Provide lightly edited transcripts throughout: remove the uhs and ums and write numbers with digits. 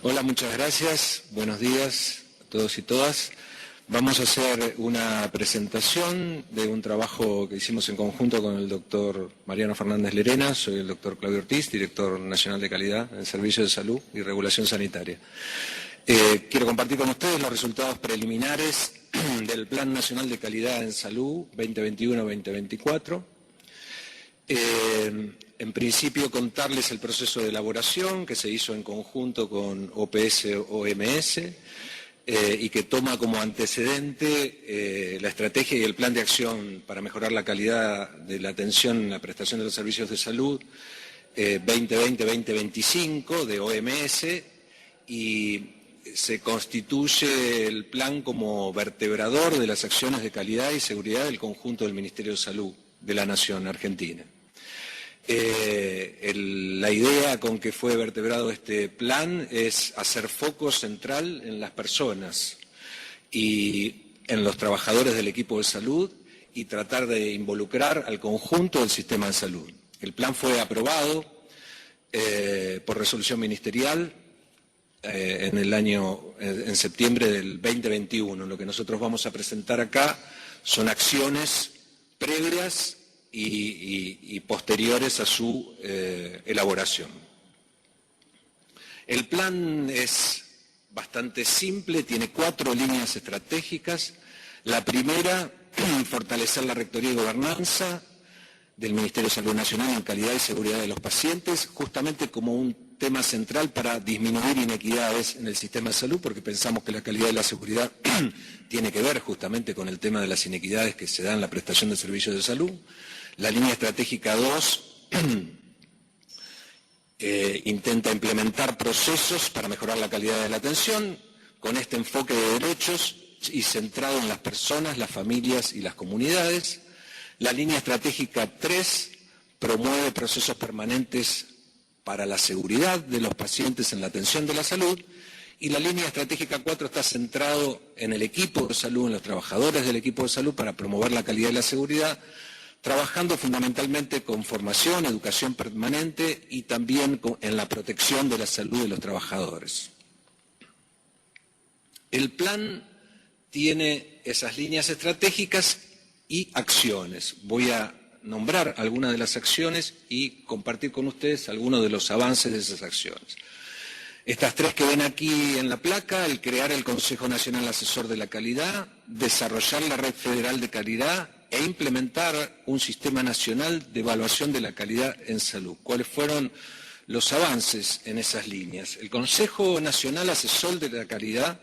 Hola, muchas gracias. Buenos días a todos y todas. Vamos a hacer una presentación de un trabajo que hicimos en conjunto con el doctor Mariano Fernández Lerena. Soy el doctor Claudio Ortiz, director nacional de calidad en Servicios de Salud y Regulación Sanitaria. Quiero compartir con ustedes los resultados preliminares del Plan Nacional de Calidad en Salud 2021-2024. En principio, contarles el proceso de elaboración que se hizo en conjunto con OPS-OMS y que toma como antecedente la estrategia y el plan de acción para mejorar la calidad de la atención en la prestación de los servicios de salud 2020-2025 de OMS, y se constituye el plan como vertebrador de las acciones de calidad y seguridad del conjunto del Ministerio de Salud de la Nación Argentina. La idea con que fue vertebrado este plan es hacer foco central en las personas y en los trabajadores del equipo de salud y tratar de involucrar al conjunto del sistema de salud. El plan fue aprobado por resolución ministerial en septiembre del 2021. Lo que nosotros vamos a presentar acá son acciones previas y posteriores a su elaboración. El plan es bastante simple, tiene 4 líneas estratégicas. La primera, fortalecer la rectoría y gobernanza del Ministerio de Salud Nacional en calidad y seguridad de los pacientes, justamente como un tema central para disminuir inequidades en el sistema de salud, porque pensamos que la calidad y la seguridad tiene que ver justamente con el tema de las inequidades que se dan en la prestación de servicios de salud. La línea estratégica 2 intenta implementar procesos para mejorar la calidad de la atención con este enfoque de derechos y centrado en las personas, las familias y las comunidades. La línea estratégica 3 promueve procesos permanentes para la seguridad de los pacientes en la atención de la salud, y la línea estratégica 4 está centrado en el equipo de salud, en los trabajadores del equipo de salud para promover la calidad y la seguridad, trabajando fundamentalmente con formación, educación permanente y también en la protección de la salud de los trabajadores. El plan tiene esas líneas estratégicas y acciones. Voy a nombrar algunas de las acciones y compartir con ustedes algunos de los avances de esas acciones. Estas 3 que ven aquí en la placa: el crear el Consejo Nacional Asesor de la Calidad, desarrollar la Red Federal de Calidad e implementar un sistema nacional de evaluación de la calidad en salud. ¿Cuáles fueron los avances en esas líneas? El Consejo Nacional Asesor de la Calidad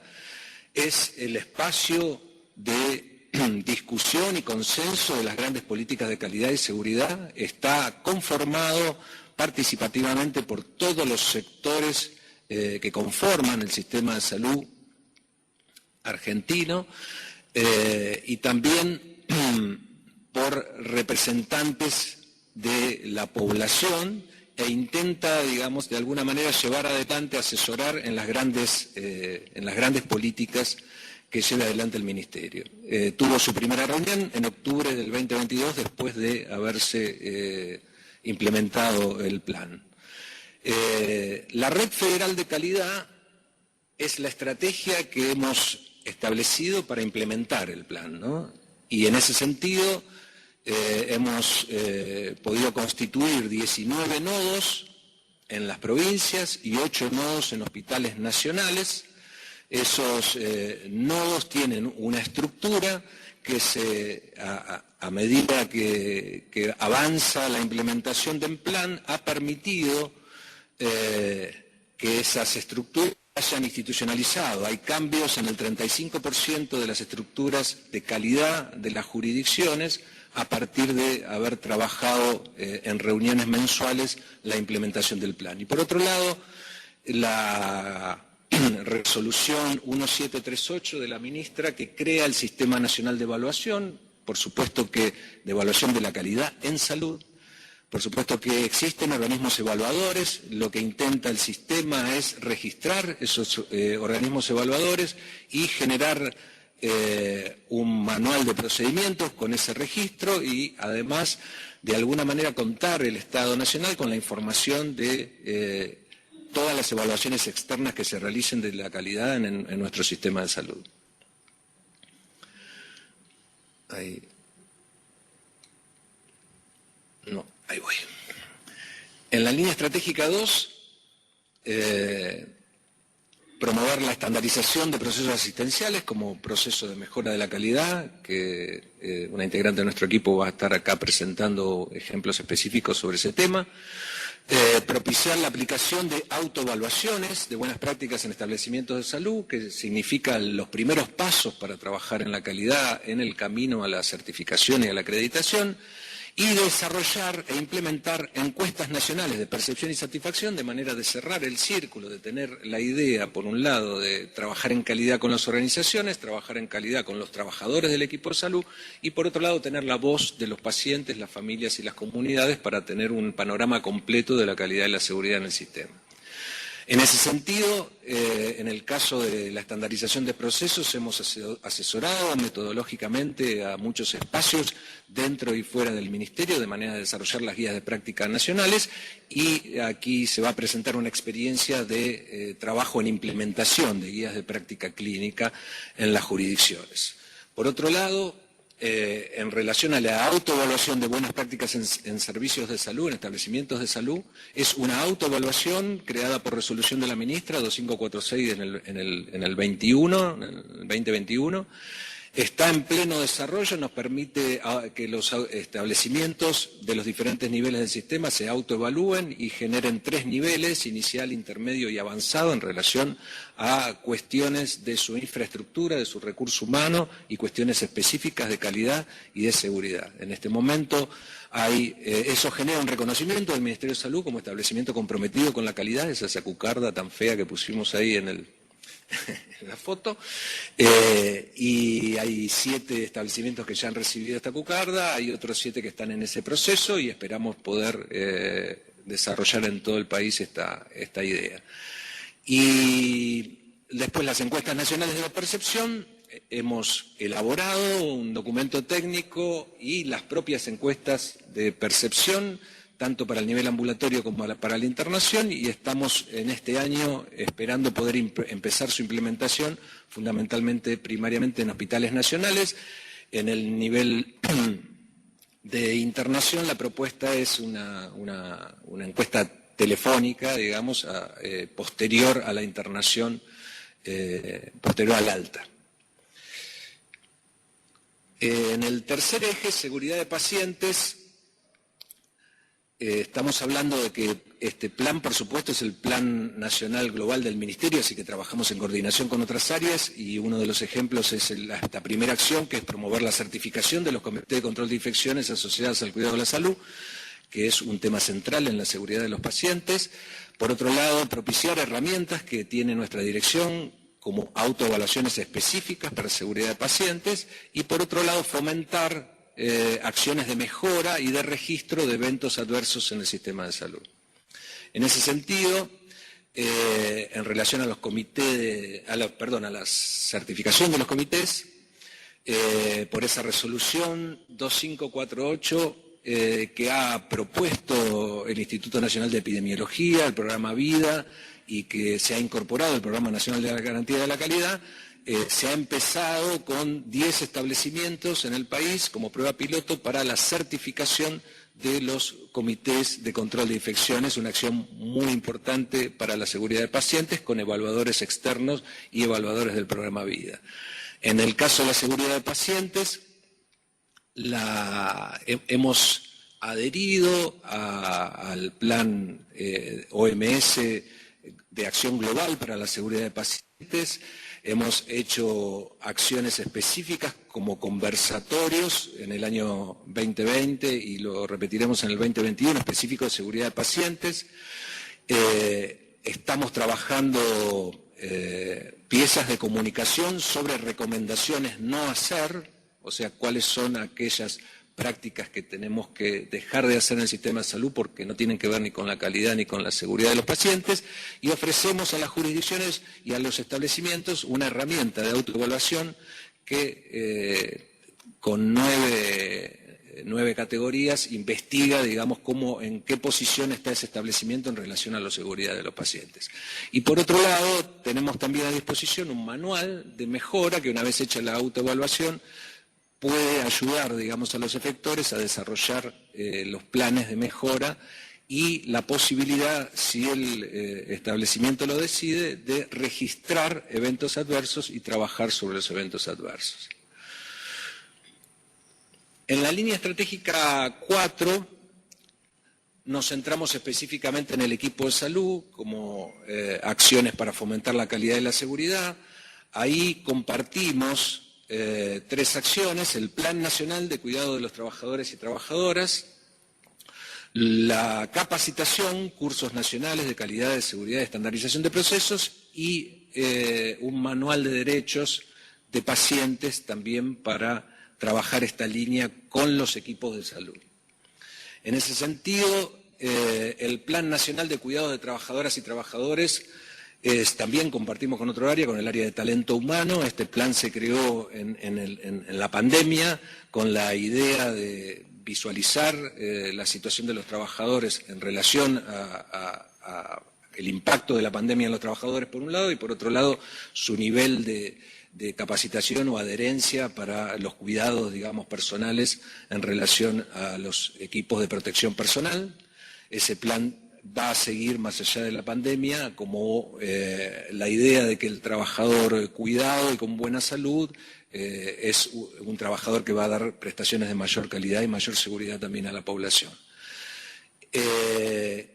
es el espacio de discusión y consenso de las grandes políticas de calidad y seguridad. Está conformado participativamente por todos los sectores que conforman el sistema de salud argentino y también por representantes de la población, e intenta, digamos, de alguna manera llevar adelante, asesorar en las grandes políticas que lleva adelante el Ministerio. Tuvo su primera reunión en octubre del 2022, después de haberse implementado el plan. La Red Federal de Calidad es la estrategia que hemos establecido para implementar el plan, ¿no? Y en ese sentido hemos podido constituir 19 nodos en las provincias y 8 nodos en hospitales nacionales. Esos nodos tienen una estructura que a medida que avanza la implementación del plan, ha permitido que esas estructuras hayan institucionalizado. Hay cambios en el 35% de las estructuras de calidad de las jurisdicciones a partir de haber trabajado en reuniones mensuales la implementación del plan. Y por otro lado, la resolución 1738 de la ministra, que crea el Sistema Nacional de Evaluación, por supuesto que de evaluación de la calidad en salud. Por supuesto que existen organismos evaluadores. Lo que intenta el sistema es registrar esos organismos evaluadores y generar un manual de procedimientos con ese registro, y además de alguna manera contar el Estado Nacional con la información de todas las evaluaciones externas que se realicen de la calidad en nuestro sistema de salud. Ahí. No, ahí voy. En la línea estratégica 2, promover la estandarización de procesos asistenciales como proceso de mejora de la calidad, que una integrante de nuestro equipo va a estar acá presentando ejemplos específicos sobre ese tema. Propiciar la aplicación de autoevaluaciones de buenas prácticas en establecimientos de salud, que significa los primeros pasos para trabajar en la calidad en el camino a la certificación y a la acreditación, y desarrollar e implementar encuestas nacionales de percepción y satisfacción de manera de cerrar el círculo, de tener la idea, por un lado, de trabajar en calidad con las organizaciones, trabajar en calidad con los trabajadores del equipo de salud y, por otro lado, tener la voz de los pacientes, las familias y las comunidades para tener un panorama completo de la calidad y la seguridad en el sistema. En ese sentido, en el caso de la estandarización de procesos, hemos asesorado metodológicamente a muchos espacios dentro y fuera del Ministerio de manera de desarrollar las guías de práctica nacionales, y aquí se va a presentar una experiencia de trabajo en implementación de guías de práctica clínica en las jurisdicciones. Por otro lado, en relación a la autoevaluación de buenas prácticas en servicios de salud, en establecimientos de salud, es una autoevaluación creada por resolución de la ministra 2546 en el 2021, está en pleno desarrollo, nos permite que los establecimientos de los diferentes niveles del sistema se autoevalúen y generen 3 niveles, inicial, intermedio y avanzado, en relación a cuestiones de su infraestructura, de su recurso humano y cuestiones específicas de calidad y de seguridad. En este momento eso genera un reconocimiento del Ministerio de Salud como establecimiento comprometido con la calidad, esa cucarda tan fea que pusimos ahí en la foto, y hay 7 establecimientos que ya han recibido esta cucarda, hay otros 7 que están en ese proceso y esperamos poder desarrollar en todo el país esta idea. Y después las encuestas nacionales de la percepción, hemos elaborado un documento técnico y las propias encuestas de percepción, tanto para el nivel ambulatorio como para la internación, y estamos en este año esperando poder empezar su implementación, fundamentalmente, primariamente en hospitales nacionales. En el nivel de internación, la propuesta es una encuesta telefónica, digamos, posterior a la internación, posterior al alta. En el tercer eje, seguridad de pacientes, estamos hablando de que este plan, por supuesto, es el plan nacional global del Ministerio, así que trabajamos en coordinación con otras áreas, y uno de los ejemplos es esta primera acción, que es promover la certificación de los comités de control de infecciones asociadas al cuidado de la salud, que es un tema central en la seguridad de los pacientes. Por otro lado, propiciar herramientas que tiene nuestra dirección, como autoevaluaciones específicas para seguridad de pacientes, y por otro lado, fomentar acciones de mejora y de registro de eventos adversos en el sistema de salud. En ese sentido, en relación a los comités, a la certificación de los comités, por esa resolución 2548 que ha propuesto el Instituto Nacional de Epidemiología, el programa VIDA, y que se ha incorporado el Programa Nacional de la Garantía de la Calidad, se ha empezado con 10 establecimientos en el país como prueba piloto para la certificación de los comités de control de infecciones, una acción muy importante para la seguridad de pacientes, con evaluadores externos y evaluadores del programa VIDA. En el caso de la seguridad de pacientes, hemos adherido al plan OMS de acción global para la seguridad de pacientes. Hemos hecho acciones específicas como conversatorios en el año 2020 y lo repetiremos en el 2021, específico de seguridad de pacientes. Estamos trabajando piezas de comunicación sobre recomendaciones no hacer, o sea, cuáles son aquellas prácticas que tenemos que dejar de hacer en el sistema de salud porque no tienen que ver ni con la calidad ni con la seguridad de los pacientes, y ofrecemos a las jurisdicciones y a los establecimientos una herramienta de autoevaluación que con 9 9 categorías, investiga, digamos, en qué posición está ese establecimiento en relación a la seguridad de los pacientes. Y por otro lado, tenemos también a disposición un manual de mejora que, una vez hecha la autoevaluación, puede ayudar, digamos, a los efectores a desarrollar los planes de mejora y la posibilidad, si el establecimiento lo decide, de registrar eventos adversos y trabajar sobre los eventos adversos. En la línea estratégica 4 nos centramos específicamente en el equipo de salud como acciones para fomentar la calidad y la seguridad. Ahí compartimos 3 acciones: el Plan Nacional de Cuidado de los Trabajadores y Trabajadoras, la capacitación, cursos nacionales de calidad, de seguridad y estandarización de procesos y un manual de derechos de pacientes también para trabajar esta línea con los equipos de salud. En ese sentido, el Plan Nacional de Cuidado de Trabajadoras y Trabajadores también compartimos con otro área, con el área de talento humano. Este plan se creó en la pandemia con la idea de visualizar la situación de los trabajadores en relación a el impacto de la pandemia en los trabajadores por un lado y por otro lado su nivel de capacitación o adherencia para los cuidados, digamos, personales en relación a los equipos de protección personal. Ese plan va a seguir más allá de la pandemia como la idea de que el trabajador cuidado y con buena salud es un trabajador que va a dar prestaciones de mayor calidad y mayor seguridad también a la población.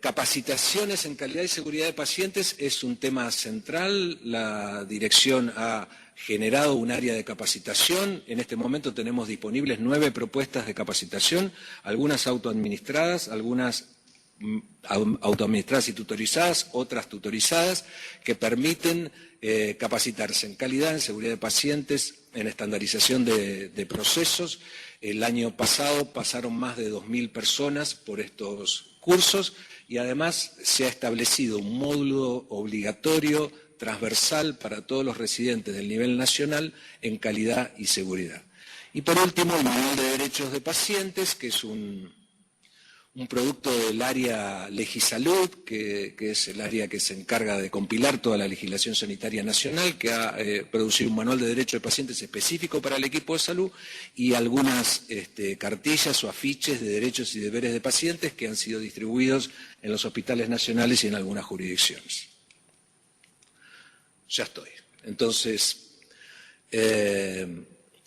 Capacitaciones en calidad y seguridad de pacientes es un tema central. La dirección ha generado un área de capacitación. En este momento tenemos disponibles 9 propuestas de capacitación, algunas autoadministradas, algunas autoadministradas y tutorizadas, otras tutorizadas, que permiten capacitarse en calidad, en seguridad de pacientes, en estandarización de procesos. El año pasado pasaron más de 2.000 personas por estos cursos y además se ha establecido un módulo obligatorio transversal para todos los residentes del nivel nacional en calidad y seguridad. Y por último, el manual de derechos de pacientes, que es un producto del área Legisalud, que es el área que se encarga de compilar toda la legislación sanitaria nacional, que ha producido un manual de derechos de pacientes específico para el equipo de salud y algunas cartillas o afiches de derechos y deberes de pacientes que han sido distribuidos en los hospitales nacionales y en algunas jurisdicciones. Ya estoy. Entonces,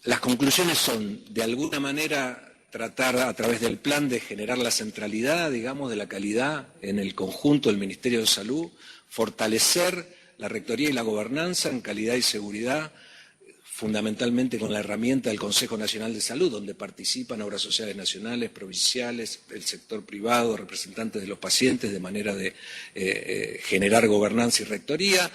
las conclusiones son, de alguna manera, tratar a través del plan de generar la centralidad, digamos, de la calidad en el conjunto del Ministerio de Salud, fortalecer la rectoría y la gobernanza en calidad y seguridad, fundamentalmente con la herramienta del Consejo Nacional de Salud, donde participan obras sociales nacionales, provinciales, el sector privado, representantes de los pacientes, de manera de generar gobernanza y rectoría.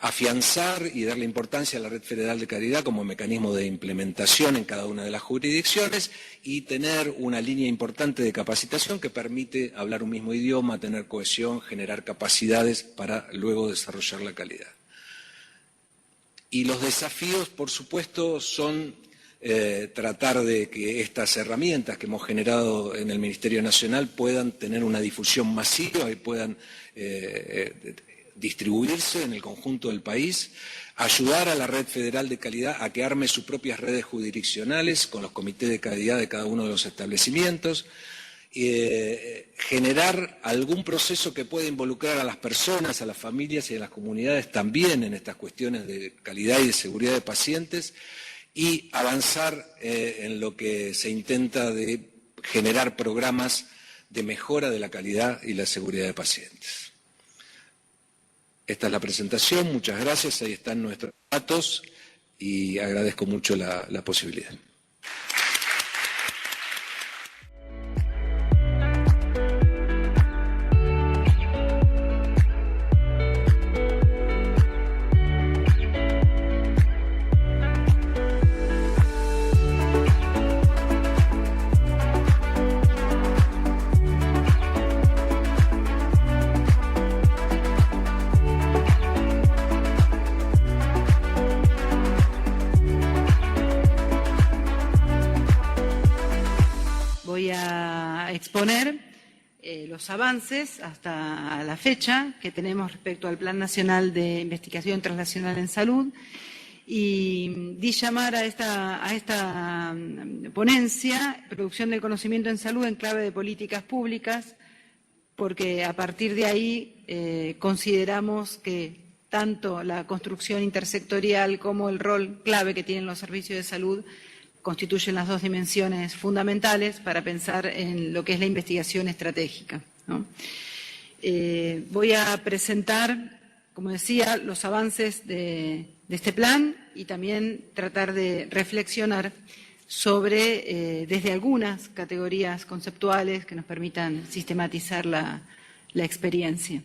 Afianzar y darle importancia a la Red Federal de Calidad como mecanismo de implementación en cada una de las jurisdicciones y tener una línea importante de capacitación que permite hablar un mismo idioma, tener cohesión, generar capacidades para luego desarrollar la calidad. Y los desafíos, por supuesto, son tratar de que estas herramientas que hemos generado en el Ministerio Nacional puedan tener una difusión masiva y puedan distribuirse en el conjunto del país, ayudar a la Red Federal de Calidad a que arme sus propias redes jurisdiccionales con los comités de calidad de cada uno de los establecimientos, generar algún proceso que pueda involucrar a las personas, a las familias y a las comunidades también en estas cuestiones de calidad y de seguridad de pacientes y avanzar en lo que se intenta de generar programas de mejora de la calidad y la seguridad de pacientes. Esta es la presentación, muchas gracias, ahí están nuestros datos y agradezco mucho la posibilidad. voy a exponer los avances hasta la fecha que tenemos respecto al Plan Nacional de Investigación Translacional en Salud, y di llamar a esta ponencia Producción del Conocimiento en Salud en clave de políticas públicas, porque a partir de ahí consideramos que tanto la construcción intersectorial como el rol clave que tienen los servicios de salud constituyen las dos dimensiones fundamentales para pensar en lo que es la investigación estratégica, ¿no? Voy a presentar, como decía, los avances de este plan y también tratar de reflexionar sobre, desde algunas categorías conceptuales que nos permitan sistematizar la experiencia.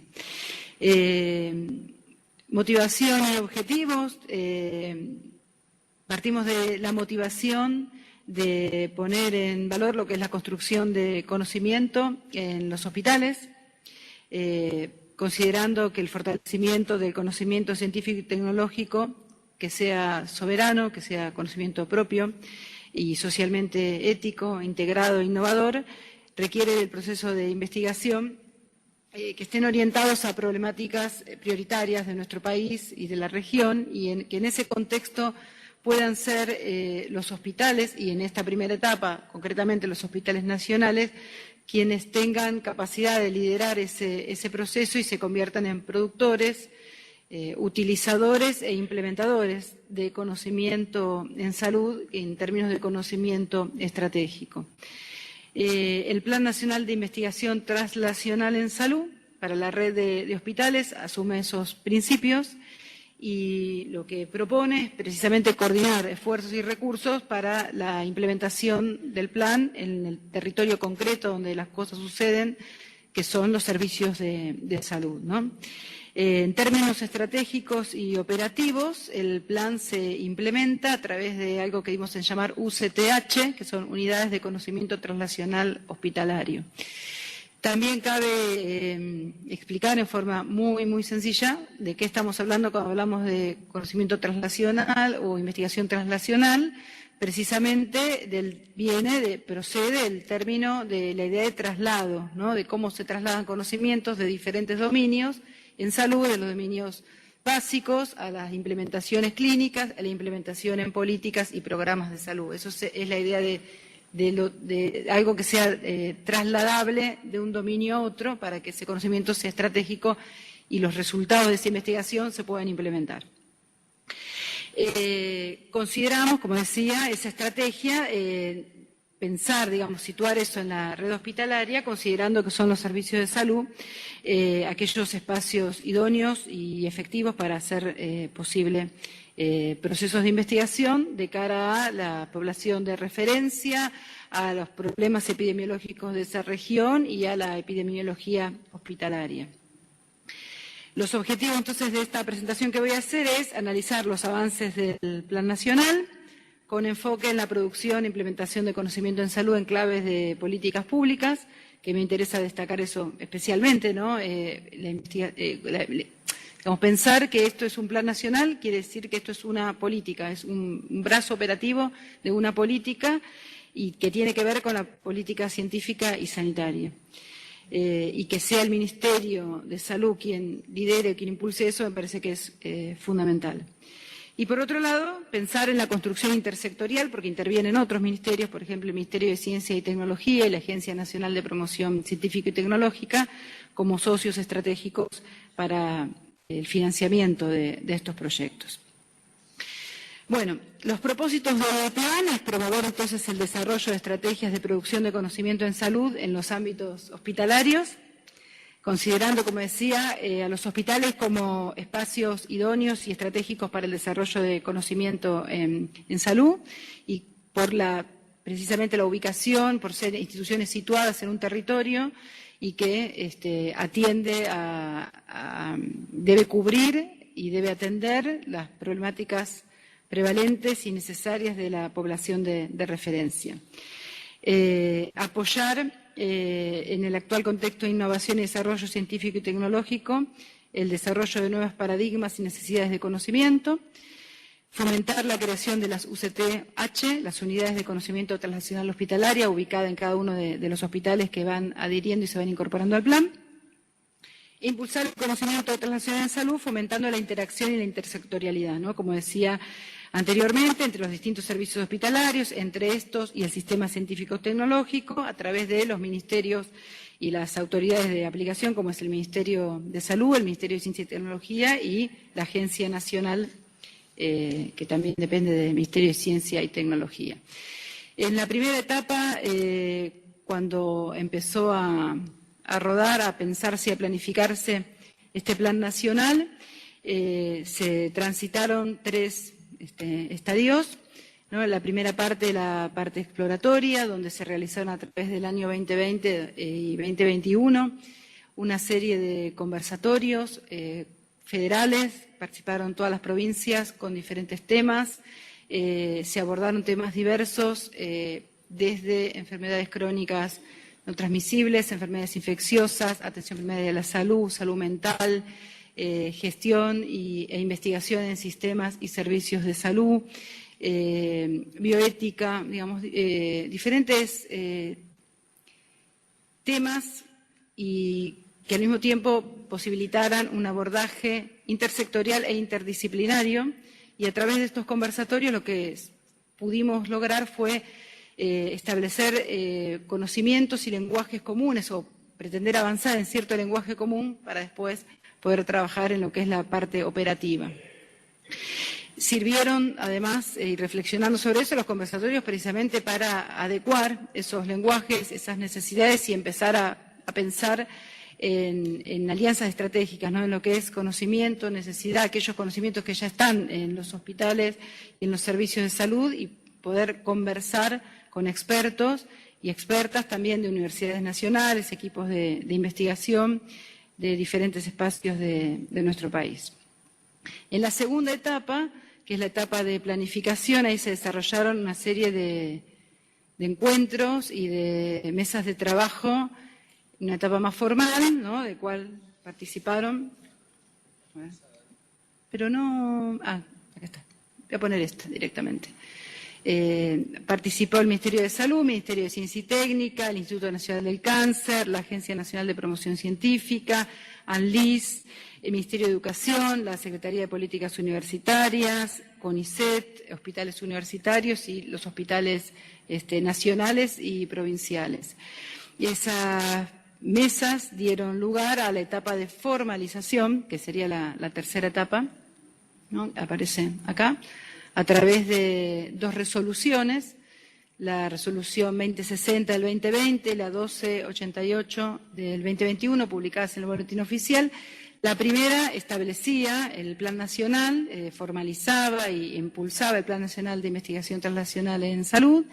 Motivación y objetivos. Partimos de la motivación de poner en valor lo que es la construcción de conocimiento en los hospitales, considerando que el fortalecimiento del conocimiento científico y tecnológico, que sea soberano, que sea conocimiento propio y socialmente ético, integrado e innovador, requiere del proceso de investigación que estén orientados a problemáticas prioritarias de nuestro país y de la región, y que en ese contexto puedan ser los hospitales, y en esta primera etapa, concretamente los hospitales nacionales, quienes tengan capacidad de liderar ese proceso y se conviertan en productores, utilizadores e implementadores de conocimiento en salud en términos de conocimiento estratégico. El Plan Nacional de Investigación Translacional en Salud para la red de hospitales asume esos principios y lo que propone es precisamente coordinar esfuerzos y recursos para la implementación del plan en el territorio concreto donde las cosas suceden, que son los servicios de salud, ¿no? En términos estratégicos y operativos, el plan se implementa a través de algo que dimos en llamar UCTH, que son Unidades de Conocimiento Translacional Hospitalario. También cabe explicar en forma muy sencilla de qué estamos hablando cuando hablamos de conocimiento translacional o investigación translacional. Precisamente procede el término de la idea de traslado, ¿no? De cómo se trasladan conocimientos de diferentes dominios en salud, de los dominios básicos a las implementaciones clínicas, a la implementación en políticas y programas de salud. Eso es la idea de algo que sea trasladable de un dominio a otro para que ese conocimiento sea estratégico y los resultados de esa investigación se puedan implementar. Consideramos, como decía, esa estrategia, pensar, digamos, situar eso en la red hospitalaria, considerando que son los servicios de salud aquellos espacios idóneos y efectivos para hacer posible procesos de investigación de cara a la población de referencia, a los problemas epidemiológicos de esa región y a la epidemiología hospitalaria. Los objetivos, entonces, de esta presentación que voy a hacer es analizar los avances del Plan Nacional con enfoque en la producción e implementación de conocimiento en salud en claves de políticas públicas, que me interesa destacar eso especialmente, ¿no? Pensar que esto es un plan nacional quiere decir que esto es una política, es un brazo operativo de una política y que tiene que ver con la política científica y sanitaria. Y que sea el Ministerio de Salud quien lidere, quien impulse eso, me parece que es fundamental. Y por otro lado, pensar en la construcción intersectorial, porque intervienen otros ministerios, por ejemplo, el Ministerio de Ciencia y Tecnología y la Agencia Nacional de Promoción Científica y Tecnológica, como socios estratégicos para el financiamiento de estos proyectos. Bueno, los propósitos del plan es promover entonces el desarrollo de estrategias de producción de conocimiento en salud en los ámbitos hospitalarios, considerando, como decía, a los hospitales como espacios idóneos y estratégicos para el desarrollo de conocimiento en salud y por precisamente la ubicación, por ser instituciones situadas en un territorio y que atiende debe cubrir y debe atender las problemáticas prevalentes y necesarias de la población de referencia. Apoyar en el actual contexto de innovación y desarrollo científico y tecnológico el desarrollo de nuevos paradigmas y necesidades de conocimiento, fomentar la creación de las UCTH, las unidades de conocimiento translacional hospitalaria, ubicada en cada uno de los hospitales que van adhiriendo y se van incorporando al plan. Impulsar el conocimiento translacional en salud, fomentando la interacción y la intersectorialidad, ¿no? Como decía anteriormente, entre los distintos servicios hospitalarios, entre estos y el sistema científico-tecnológico, a través de los ministerios y las autoridades de aplicación, como es el Ministerio de Salud, el Ministerio de Ciencia y Tecnología y la Agencia Nacional, que también depende del Ministerio de Ciencia y Tecnología. En la primera etapa, cuando empezó a rodar, a pensarse y a planificarse este plan nacional, se transitaron 3 estadios, ¿no? La primera parte, la parte exploratoria, donde se realizaron a través del año 2020 y 2021 una serie de conversatorios federales, participaron todas las provincias con diferentes temas, se abordaron temas diversos, desde enfermedades crónicas no transmisibles, enfermedades infecciosas, atención primaria de la salud, salud mental, gestión e investigación en sistemas y servicios de salud, bioética, digamos, diferentes temas y que al mismo tiempo posibilitaran un abordaje intersectorial e interdisciplinario, y a través de estos conversatorios lo que pudimos lograr fue establecer conocimientos y lenguajes comunes, o pretender avanzar en cierto lenguaje común para después poder trabajar en lo que es la parte operativa. Sirvieron, además, y reflexionando sobre eso, los conversatorios precisamente para adecuar esos lenguajes, esas necesidades y empezar a pensar en alianzas estratégicas, ¿no? En lo que es conocimiento, necesidad, aquellos conocimientos que ya están en los hospitales y en los servicios de salud, y poder conversar con expertos y expertas también de universidades nacionales, equipos de investigación de diferentes espacios de nuestro país. En la segunda etapa, que es la etapa de planificación, ahí se desarrollaron una serie de encuentros y de mesas de trabajo, una etapa más formal, ¿no? De cual participaron, pero no, acá está, voy a poner esta directamente. Participó el Ministerio de Salud, el Ministerio de Ciencia y Técnica, el Instituto Nacional del Cáncer, la Agencia Nacional de Promoción Científica, ANLIS, el Ministerio de Educación, la Secretaría de Políticas Universitarias, CONICET, hospitales universitarios y los hospitales nacionales y provinciales. Y esas mesas dieron lugar a la etapa de formalización, que sería la tercera etapa, ¿no? Aparece acá, a través de 2 resoluciones, la resolución 2060 del 2020 y la 1288 del 2021, publicadas en el Boletín Oficial. La primera establecía el Plan Nacional, formalizaba e impulsaba el Plan Nacional de Investigación Translacional en Salud,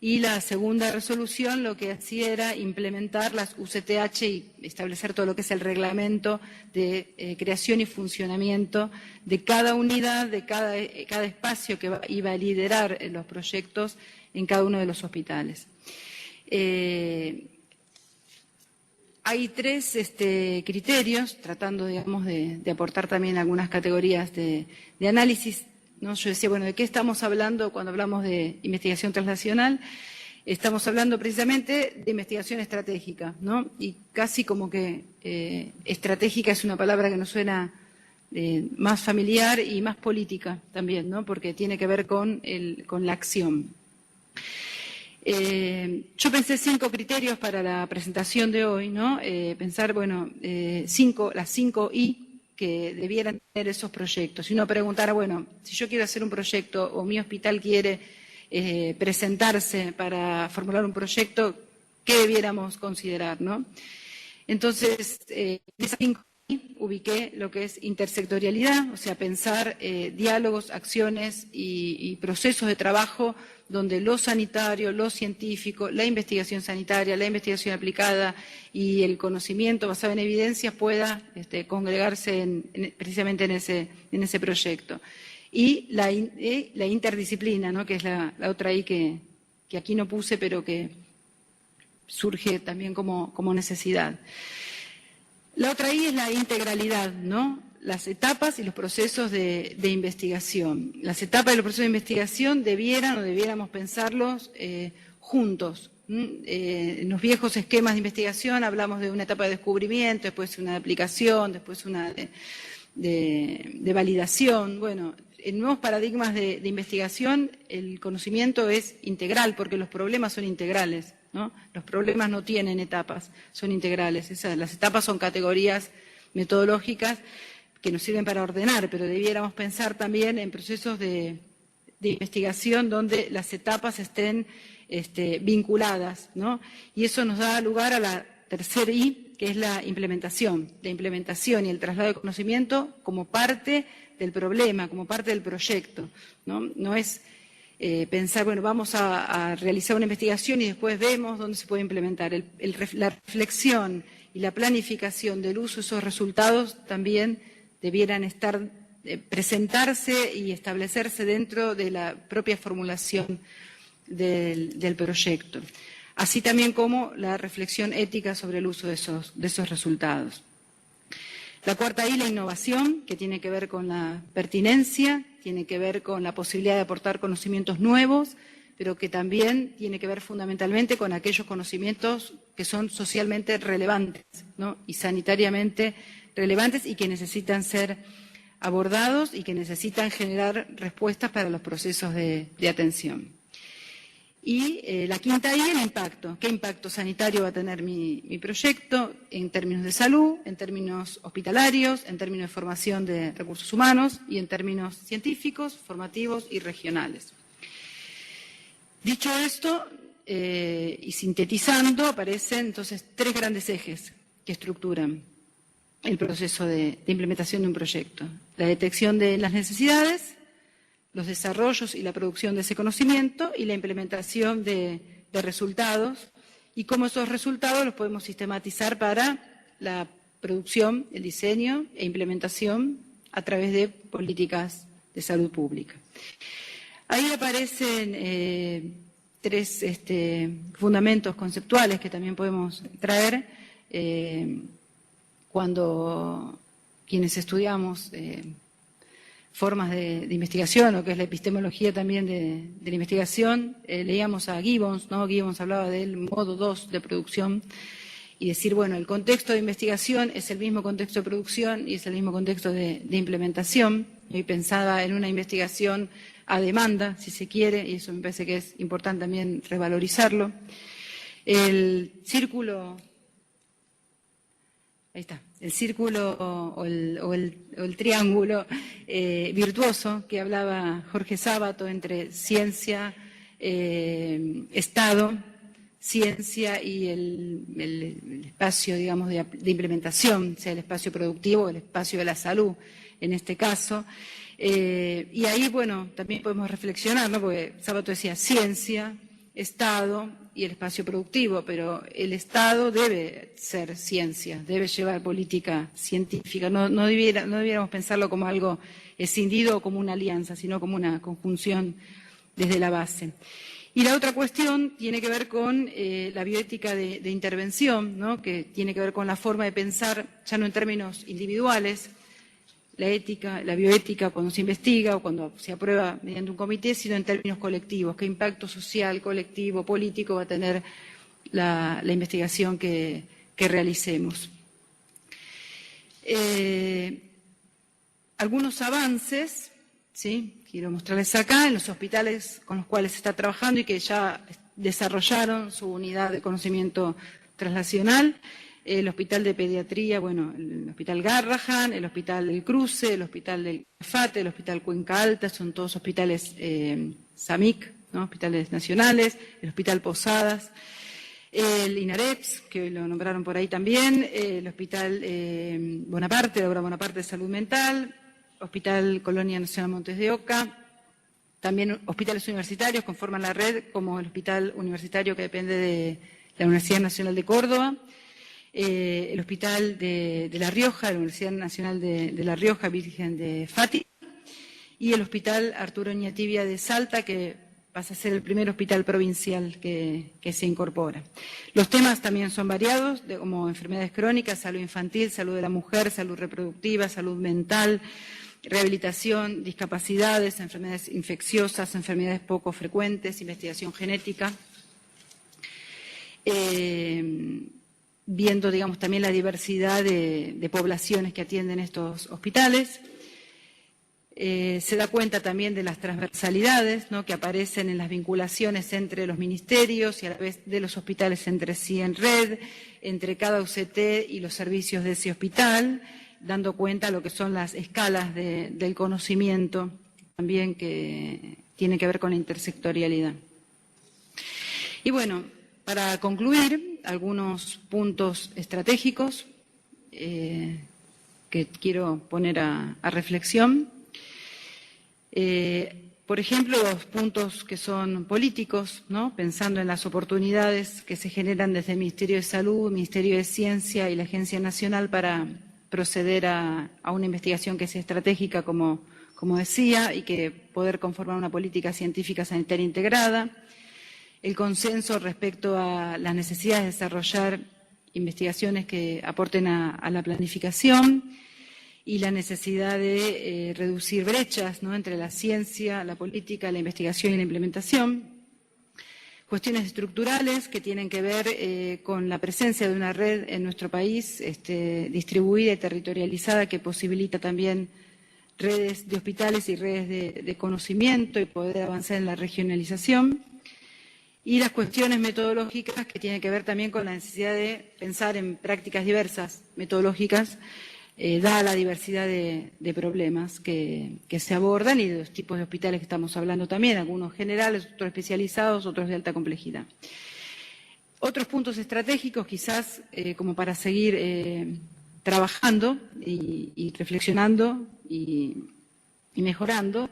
y la segunda resolución lo que hacía era implementar las UCTH y establecer todo lo que es el reglamento de creación y funcionamiento de cada unidad, de cada espacio que iba a liderar los proyectos en cada uno de los hospitales. Hay 3 criterios, tratando, digamos, de aportar también algunas categorías de análisis, ¿no? Yo decía, bueno, ¿de qué estamos hablando cuando hablamos de investigación translacional? Estamos hablando precisamente de investigación estratégica, ¿no? Y casi como que estratégica es una palabra que nos suena más familiar y más política también, ¿no? Porque tiene que ver con la acción. Yo pensé 5 criterios para la presentación de hoy, ¿no? Pensar, bueno, las 5 I que debieran tener esos proyectos. Si uno preguntara, bueno, si yo quiero hacer un proyecto o mi hospital quiere presentarse para formular un proyecto, ¿qué debiéramos considerar, no? Entonces, en esas 5 ubiqué lo que es intersectorialidad, o sea, pensar diálogos, acciones y procesos de trabajo donde lo sanitario, lo científico, la investigación sanitaria, la investigación aplicada y el conocimiento basado en evidencias pueda congregarse precisamente en ese proyecto. Y la interdisciplina, ¿no? Que es la otra I que aquí no puse, pero que surge también como necesidad. La otra I es la integralidad, ¿no? las etapas y los procesos de investigación. Las etapas y los procesos de investigación debiéramos pensarlos juntos. En los viejos esquemas de investigación hablamos de una etapa de descubrimiento, después una de aplicación, después una de validación. Bueno, en nuevos paradigmas de investigación el conocimiento es integral porque los problemas son integrales, ¿no? Los problemas no tienen etapas, son integrales. Las etapas son categorías metodológicas que nos sirven para ordenar, pero debiéramos pensar también en procesos de investigación donde las etapas estén vinculadas, ¿no? Y eso nos da lugar a la tercera I, que es la implementación y el traslado de conocimiento como parte del problema, como parte del proyecto, ¿no? No es pensar, bueno, vamos a realizar una investigación y después vemos dónde se puede implementar. La reflexión y la planificación del uso de esos resultados también debieran presentarse y establecerse dentro de la propia formulación del proyecto, así también como la reflexión ética sobre el uso de esos resultados. La cuarta I, la innovación, que tiene que ver con la pertinencia, tiene que ver con la posibilidad de aportar conocimientos nuevos, pero que también tiene que ver fundamentalmente con aquellos conocimientos que son socialmente relevantes, ¿no? Y sanitariamente relevantes y que necesitan ser abordados y que necesitan generar respuestas para los procesos de atención. Y la quinta I, el impacto. ¿Qué impacto sanitario va a tener mi proyecto en términos de salud, en términos hospitalarios, en términos de formación de recursos humanos y en términos científicos, formativos y regionales? Dicho esto, y sintetizando, aparecen entonces tres grandes ejes que estructuran el proceso de implementación de un proyecto. La detección de las necesidades, los desarrollos y la producción de ese conocimiento y la implementación de resultados y cómo esos resultados los podemos sistematizar para la producción, el diseño e implementación a través de políticas de salud pública. Ahí aparecen tres fundamentos conceptuales que también podemos traer cuando quienes estudiamos formas de investigación, o que es la epistemología también de la investigación, leíamos a Gibbons, ¿no? Gibbons hablaba del modo 2 de producción y decir, bueno, el contexto de investigación es el mismo contexto de producción y es el mismo contexto de implementación. Hoy pensaba en una investigación a demanda, si se quiere, y eso me parece que es importante también revalorizarlo. El círculo... Ahí está, el círculo o el triángulo virtuoso que hablaba Jorge Sábato entre ciencia, Estado, ciencia y el espacio, digamos, de implementación, sea el espacio productivo o el espacio de la salud, en este caso. Y ahí, bueno, también podemos reflexionar, ¿no? Porque Sábato decía ciencia, Estado y el espacio productivo, pero el Estado debe ser ciencia, debe llevar política científica. No debiéramos pensarlo como algo escindido o como una alianza, sino como una conjunción desde la base. Y la otra cuestión tiene que ver con la bioética de intervención, ¿no? Que tiene que ver con la forma de pensar, ya no en términos individuales, la ética, la bioética cuando se investiga o cuando se aprueba mediante un comité, sino en términos colectivos. ¿Qué impacto social, colectivo, político va a tener la investigación que realicemos? Algunos avances, ¿sí? Quiero mostrarles acá, en los hospitales con los cuales se está trabajando y que ya desarrollaron su unidad de conocimiento translacional. El Hospital de Pediatría, bueno, el Hospital Garrahan, el Hospital del Cruce, el Hospital del Calafate, el Hospital Cuenca Alta, son todos hospitales SAMIC, ¿no? Hospitales nacionales, el Hospital Posadas, el INAREPS, que lo nombraron por ahí también, el Hospital Bonaparte, la Obra Bonaparte de Salud Mental, Hospital Colonia Nacional Montes de Oca, también hospitales universitarios conforman la red, como el Hospital Universitario que depende de la Universidad Nacional de Córdoba, el Hospital de La Rioja, la Universidad Nacional de La Rioja, Virgen de Fátima, y el Hospital Arturo Ñatibia de Salta, que pasa a ser el primer hospital provincial que se incorpora. Los temas también son variados, como enfermedades crónicas, salud infantil, salud de la mujer, salud reproductiva, salud mental, rehabilitación, discapacidades, enfermedades infecciosas, enfermedades poco frecuentes, investigación genética. Viendo, digamos, también la diversidad de poblaciones que atienden estos hospitales. Se da cuenta también de las transversalidades, ¿no?, que aparecen en las vinculaciones entre los ministerios y a la vez de los hospitales entre sí en red, entre cada UCT y los servicios de ese hospital, dando cuenta de lo que son las escalas del conocimiento, también que tiene que ver con la intersectorialidad. Y bueno, para concluir, algunos puntos estratégicos que quiero poner a reflexión. Por ejemplo, los puntos que son políticos, ¿no?, pensando en las oportunidades que se generan desde el Ministerio de Salud, el Ministerio de Ciencia y la Agencia Nacional para proceder a una investigación que sea estratégica, como decía, y que poder conformar una política científica sanitaria integrada. El consenso respecto a las necesidades de desarrollar investigaciones que aporten a la planificación y la necesidad de reducir brechas, ¿no?, entre la ciencia, la política, la investigación y la implementación. Cuestiones estructurales que tienen que ver con la presencia de una red en nuestro país distribuida y territorializada que posibilita también redes de hospitales y redes de conocimiento y poder avanzar en la regionalización. Y las cuestiones metodológicas que tienen que ver también con la necesidad de pensar en prácticas diversas, metodológicas, dada la diversidad de problemas que se abordan y de los tipos de hospitales que estamos hablando también, algunos generales, otros especializados, otros de alta complejidad. Otros puntos estratégicos, quizás como para seguir trabajando y reflexionando y mejorando,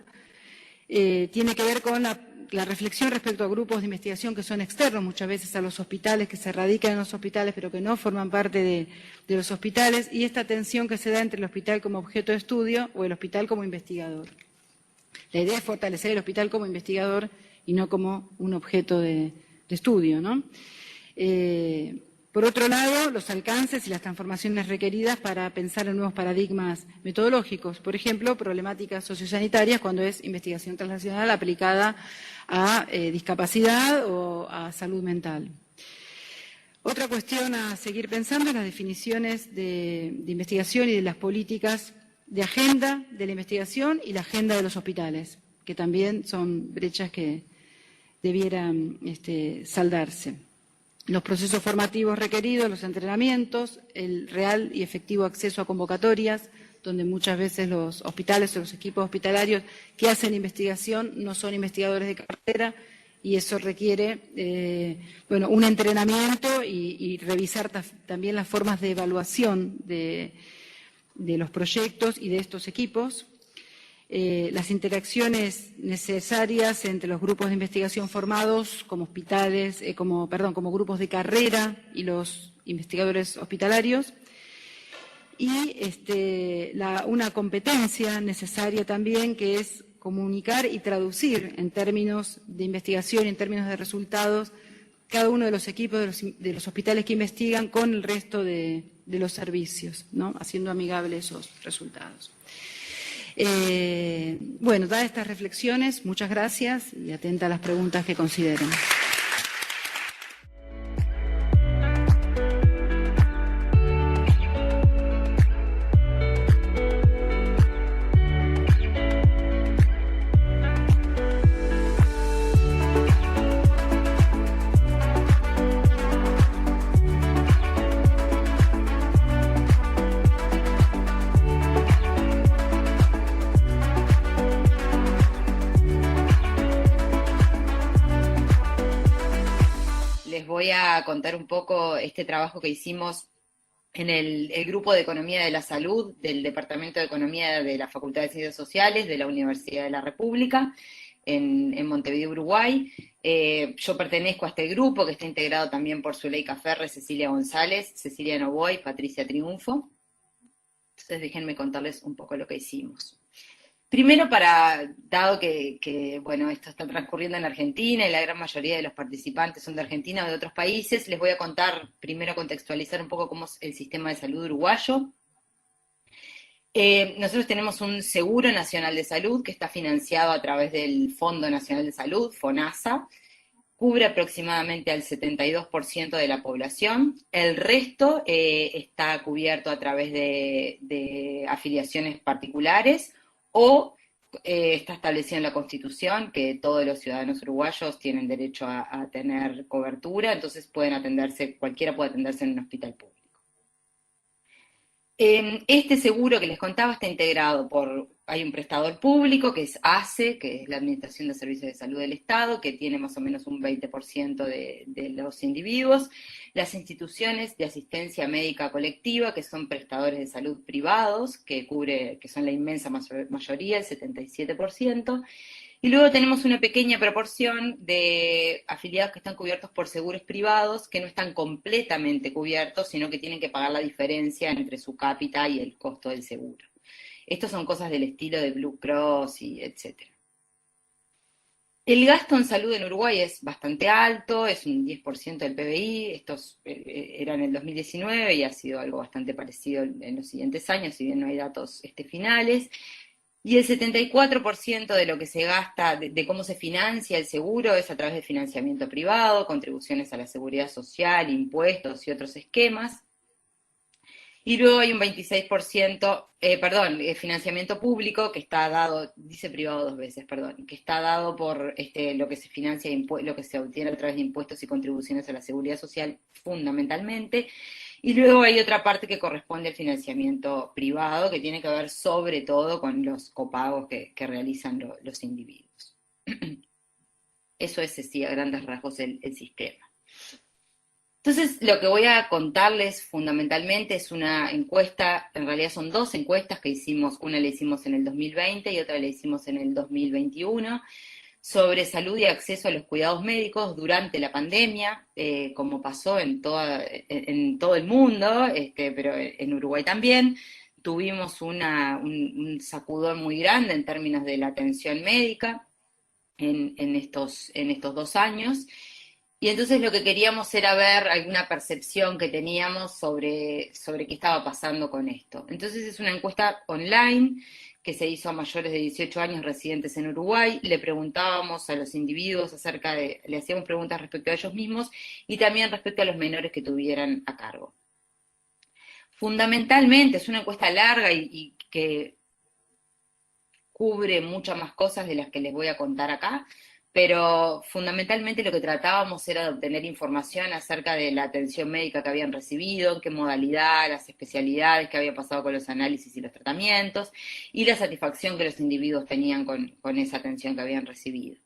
tiene que ver con la reflexión respecto a grupos de investigación que son externos muchas veces a los hospitales, que se radican en los hospitales pero que no forman parte de los hospitales, y esta tensión que se da entre el hospital como objeto de estudio o el hospital como investigador. La idea es fortalecer el hospital como investigador y no como un objeto de estudio, ¿no? Por otro lado, los alcances y las transformaciones requeridas para pensar en nuevos paradigmas metodológicos, por ejemplo, problemáticas sociosanitarias cuando es investigación transnacional aplicada a discapacidad o a salud mental. Otra cuestión a seguir pensando es las definiciones de investigación y de las políticas de agenda de la investigación y la agenda de los hospitales, que también son brechas que debieran saldarse. Los procesos formativos requeridos, los entrenamientos, el real y efectivo acceso a convocatorias, donde muchas veces los hospitales o los equipos hospitalarios que hacen investigación no son investigadores de carrera, y eso requiere un entrenamiento y revisar también las formas de evaluación de los proyectos y de estos equipos. Las interacciones necesarias entre los grupos de investigación formados como hospitales, como grupos de carrera y los investigadores hospitalarios, y una competencia necesaria también que es comunicar y traducir en términos de investigación y en términos de resultados cada uno de los equipos de los hospitales que investigan con el resto de los servicios, ¿no?, haciendo amigables esos resultados. Dadas estas reflexiones, muchas gracias y atenta a las preguntas que consideren. Voy a contar un poco este trabajo que hicimos en el Grupo de Economía de la Salud del Departamento de Economía de la Facultad de Ciencias Sociales de la Universidad de la República en Montevideo, Uruguay. Yo pertenezco a este grupo que está integrado también por Zuleika Ferre, Cecilia González, Cecilia Novoy, Patricia Triunfo. Entonces déjenme contarles un poco lo que hicimos. Primero dado que, bueno, esto está transcurriendo en Argentina y la gran mayoría de los participantes son de Argentina o de otros países, les voy a contar, primero contextualizar un poco cómo es el sistema de salud uruguayo. Nosotros tenemos un Seguro Nacional de Salud que está financiado a través del Fondo Nacional de Salud, FONASA, cubre aproximadamente al 72% de la población. El resto está cubierto a través de afiliaciones particulares o está establecido en la Constitución que todos los ciudadanos uruguayos tienen derecho a tener cobertura, entonces cualquiera puede atenderse en un hospital público. Este seguro que les contaba está integrado hay un prestador público que es ACE, que es la Administración de Servicios de Salud del Estado, que tiene más o menos un 20% de los individuos, las instituciones de asistencia médica colectiva, que son prestadores de salud privados, que son la inmensa mayoría, el 77%, y luego tenemos una pequeña proporción de afiliados que están cubiertos por seguros privados, que no están completamente cubiertos, sino que tienen que pagar la diferencia entre su cápita y el costo del seguro. Estos son cosas del estilo de Blue Cross y etcétera. El gasto en salud en Uruguay es bastante alto, es un 10% del PBI, estos eran en el 2019 y ha sido algo bastante parecido en los siguientes años, si bien no hay datos finales. Y el 74% de lo que se gasta, de cómo se financia el seguro, es a través de financiamiento privado, contribuciones a la seguridad social, impuestos y otros esquemas. Y luego hay un 26%, financiamiento público, que está dado, dice privado 2 veces, que está dado por lo que se financia, lo que se obtiene a través de impuestos y contribuciones a la seguridad social, fundamentalmente. Y luego hay otra parte que corresponde al financiamiento privado, que tiene que ver sobre todo con los copagos que realizan los individuos. Eso es, sí, a grandes rasgos el sistema. Entonces, lo que voy a contarles fundamentalmente es una encuesta, en realidad son 2 encuestas que hicimos, una la hicimos en el 2020 y otra la hicimos en el 2021, sobre salud y acceso a los cuidados médicos durante la pandemia, como pasó en todo el mundo, pero en Uruguay también. Tuvimos un sacudón muy grande en términos de la atención médica en estos 2 años. Y entonces lo que queríamos era ver alguna percepción que teníamos sobre qué estaba pasando con esto. Entonces es una encuesta online que se hizo a mayores de 18 años residentes en Uruguay. Le preguntábamos a los individuos le hacíamos preguntas respecto a ellos mismos y también respecto a los menores que tuvieran a cargo. Fundamentalmente es una encuesta larga y que cubre muchas más cosas de las que les voy a contar acá, pero fundamentalmente lo que tratábamos era de obtener información acerca de la atención médica que habían recibido, en qué modalidad, las especialidades, qué había pasado con los análisis y los tratamientos, y la satisfacción que los individuos tenían con esa atención que habían recibido.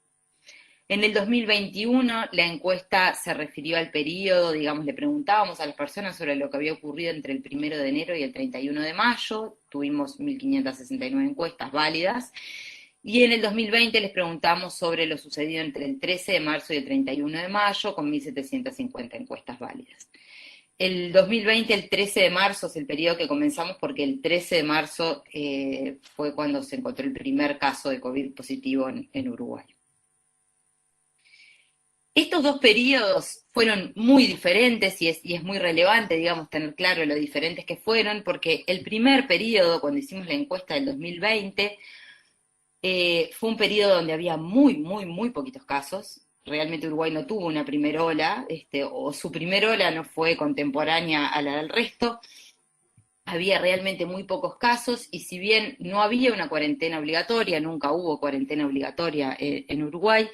En el 2021 la encuesta se refirió al periodo, digamos, le preguntábamos a las personas sobre lo que había ocurrido entre el 1 de enero y el 31 de mayo, tuvimos 1.569 encuestas válidas, y en el 2020 les preguntamos sobre lo sucedido entre el 13 de marzo y el 31 de mayo, con 1.750 encuestas válidas. El 2020, el 13 de marzo es el periodo que comenzamos porque el 13 de marzo fue cuando se encontró el primer caso de COVID positivo en Uruguay. Estos 2 periodos fueron muy diferentes y es muy relevante, digamos, tener claro lo diferentes que fueron, porque el primer periodo, cuando hicimos la encuesta del 2020, fue un periodo donde había muy poquitos casos. Realmente Uruguay no tuvo una primera ola, o su primera ola no fue contemporánea a la del resto. Había realmente muy pocos casos, y si bien no había una cuarentena obligatoria, nunca hubo cuarentena obligatoria en Uruguay,